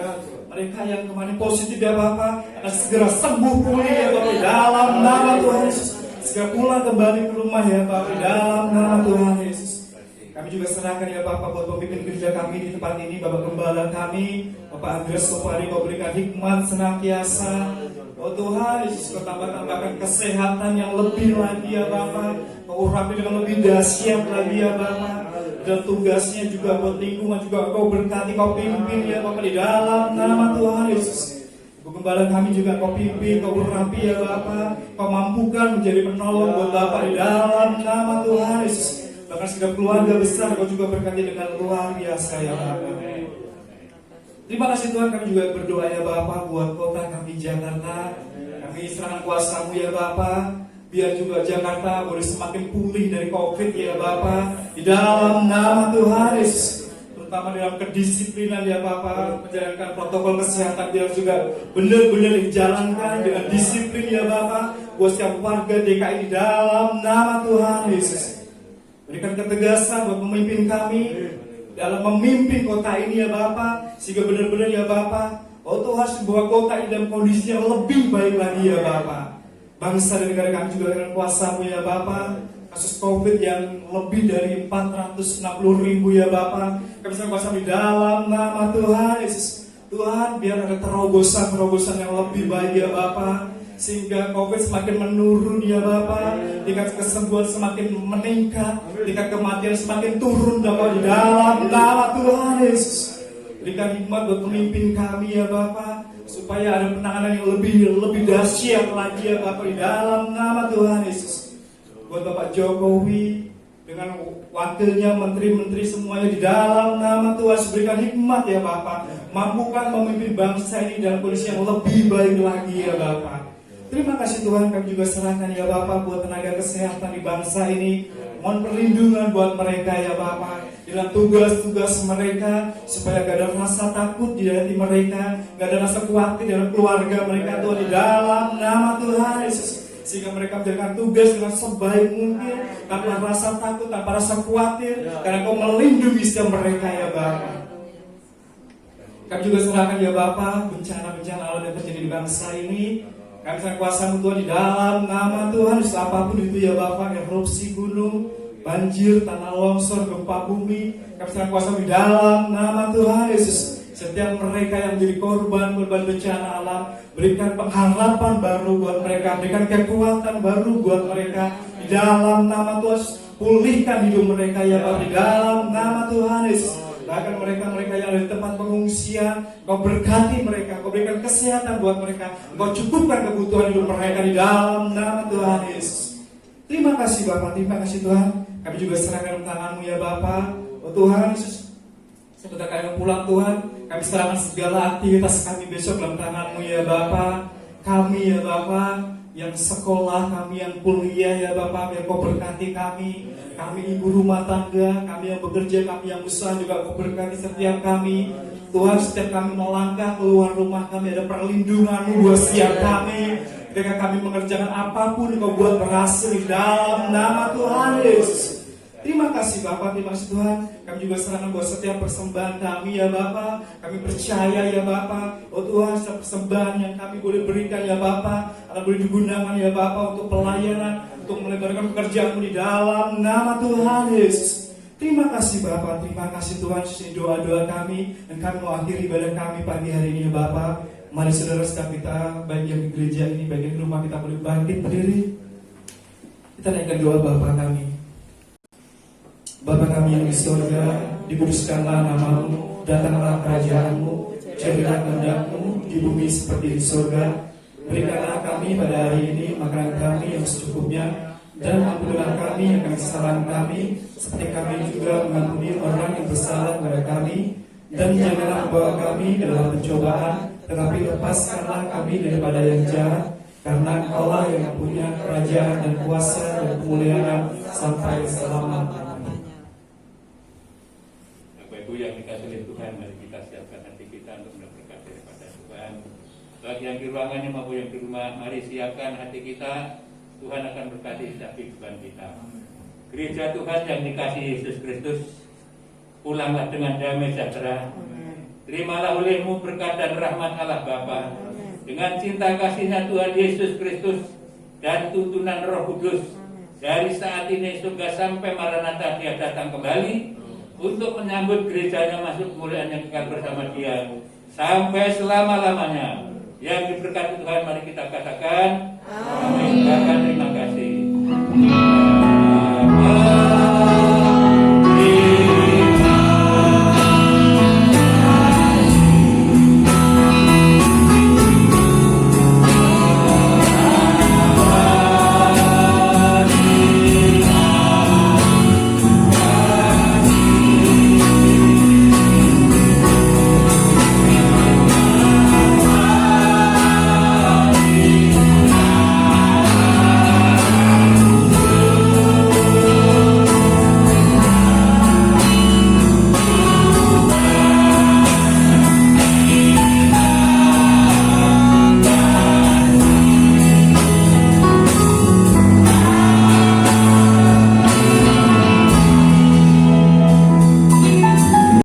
Mereka yang kemarin positif ya Bapak, akan segera sembuh pulih ya Bapak, dalam nama Tuhan Yesus. Segera pulang kembali ke rumah ya Bapak, dalam nama Tuhan Yesus. Kami juga serahkan ya Bapak buat pemimpin gereja kami di tempat ini, Bapak Gembala kami, Bapak Andreas Kopari, Kau berikan hikmat senantiasa. Oh Tuhan Yesus, Kau tambahkan kesehatan yang lebih lagi ya Bapak, Kau urapi dengan lebih dahsyat lagi ya Bapak. Dan tugasnya juga buat lingkungan juga Kau berkati, Kau pimpin ya Bapak, di dalam nama Tuhan Yesus. Gembala kami juga Kau pimpin, Kau urapi ya Bapak, Kau mampukan menjadi penolong buat Bapak di dalam nama Tuhan Yesus. Bahkan setiap keluarga besar Kau juga berkati dengan luar biasa ya Bapak. Terima kasih Tuhan, kami juga berdoa ya Bapak buat kota kami Jakarta. Kami serahkan kuasa-Mu ya Bapak, biar juga Jakarta boleh semakin pulih dari COVID ya Bapak, di dalam nama Tuhan Yesus. Terutama dalam kedisiplinan ya Bapak, menjalankan protokol kesehatan biar juga benar-benar dijalankan dengan disiplin ya Bapak, buat setiap warga DKI di dalam nama Tuhan Yesus. Berikan ketegasan buat pemimpin kami dalam memimpin kota ini ya Bapak, sehingga benar-benar ya Bapak, oh Tuhan, sebuah kota ini dalam kondisi yang lebih baik lagi ya Bapak. Bangsa dan negara kami juga dengan kuasa-Mu ya Bapak. Kasus COVID yang lebih dari 460.000 ya Bapak, kami sedang kuasa di dalam nama Tuhan Yesus. Tuhan, biar ada terobosan-terobosan yang lebih baik ya Bapak, sehingga COVID semakin menurun ya Bapak, tingkat kesembuhan semakin meningkat, tingkat kematian semakin turun Bapak, di dalam nama Tuhan Yesus. Berikan hikmat buat pemimpin kami ya Bapak, supaya ada penanganan yang lebih dahsyat lagi ya Bapak, di dalam nama Tuhan Yesus. Buat Bapak Jokowi dengan wakilnya, menteri-menteri semuanya di dalam nama Tuhan, berikan hikmat ya Bapak, mampukan memimpin bangsa ini dalam kondisi yang lebih baik lagi ya Bapak. Terima kasih Tuhan, kami juga serahkan ya Bapak buat tenaga kesehatan di bangsa ini. Mohon perlindungan buat mereka ya Bapak, dalam tugas-tugas mereka, supaya gak ada rasa takut di hati mereka, gak ada rasa khawatir dalam keluarga mereka Tuhan, di dalam nama Tuhan Yesus. Sehingga mereka menjalankan tugas dengan sebaik mungkin, tanpa rasa takut, tanpa rasa khawatir, karena Kau melindungi setiap mereka ya Bapak. Kami juga serahkan ya Bapak bencana-bencana alam yang terjadi di bangsa ini. Kami serahkan kuasa-Mu Tuhan di dalam nama Tuhan. Apapun itu ya Bapak, erupsi gunung, banjir, tanah longsor, gempa bumi, kami serahkan kuasa-Mu di dalam nama Tuhan Yesus. Setiap mereka yang menjadi korban bencana alam, berikan pengharapan baru buat mereka, berikan kekuatan baru buat mereka di dalam nama Tuhan. Pulihkan hidup mereka ya Bapak, di dalam nama Tuhan Yesus. Bahkan mereka-mereka yang ada di tempat pengungsian, Kau berkati mereka, Kau berikan kesehatan buat mereka, Kau cukupkan kebutuhan hidup mereka di dalam nama Tuhan Yesus. Terima kasih Bapak, terima kasih Tuhan. Kami juga serahkan tangan-Mu ya Bapak. Oh Tuhan Yesus, sebentar kami pulang Tuhan, kami serahkan segala aktivitas kami besok dalam tangan-Mu ya Bapak. Kami ya Bapak, yang sekolah, kami yang kuliah ya Bapak, yang Kau berkati kami ibu rumah tangga, kami yang bekerja, kami yang usaha juga Kau berkati setiap kami. Tuhan, setiap kami melangkah keluar rumah kami, ada perlindungan-Mu buat setiap kami. Ketika kami mengerjakan apapun, Engkau buat berhasil di dalam nama Tuhan Yesus. Terima kasih Bapak, terima kasih Tuhan. Kami juga serahkan buat setiap persembahan kami ya Bapak. Kami percaya ya Bapak, oh Tuhan, setiap persembahan yang kami boleh berikan ya Bapak, akan boleh digunakan ya Bapak untuk pelayanan, untuk melebarkan pekerjaan-Mu di dalam nama Tuhan Yesus. Terima kasih Bapak, terima kasih Tuhan. Ini doa-doa kami, dan kami mau akhiri ibadah kami pagi hari ini ya Bapak. Mari saudara setiap kita, baik yang di gereja ini, baik yang di rumah, kita boleh bangkit berdiri. Kita naikkan doa Bapak kami. Bapa kami yang di surga, dikuduskanlah nama-Mu, datanglah kerajaan-Mu, jadilah kehendak-Mu di bumi seperti di surga. Berikanlah kami pada hari ini makanan kami yang secukupnya, dan ampunilah kami akan kesalahan kami, seperti kami juga mengampuni orang yang bersalah kepada kami. Dan janganlah membawa kami ke dalam pencobaan, tetapi lepaskanlah kami daripada yang jahat, karena Engkau-lah yang punya kerajaan dan kuasa dan kemuliaan sampai selama-lamanya. Ibu yang dikasih oleh Tuhan, mari kita siapkan hati kita untuk berkat daripada Tuhan. Bagi yang di ruangan maupun yang di rumah, mari siapkan hati kita. Tuhan akan berkati setiap kehidupan kita. Gereja Tuhan yang dikasih Yesus Kristus, pulanglah dengan damai sejahtera. Terimalah oleh-Mu berkat dan rahmat Allah Bapa, dengan cinta kasih-Nya Tuhan Yesus Kristus dan tuntunan Roh Kudus. Dari saat ini surga sampai Maranatha Dia datang kembali untuk menyambut gerejanya masuk kemuliaan yang kekal bersama Dia sampai selama-lamanya. Yang diberkati Tuhan, mari kita katakan amin. Terima kasih.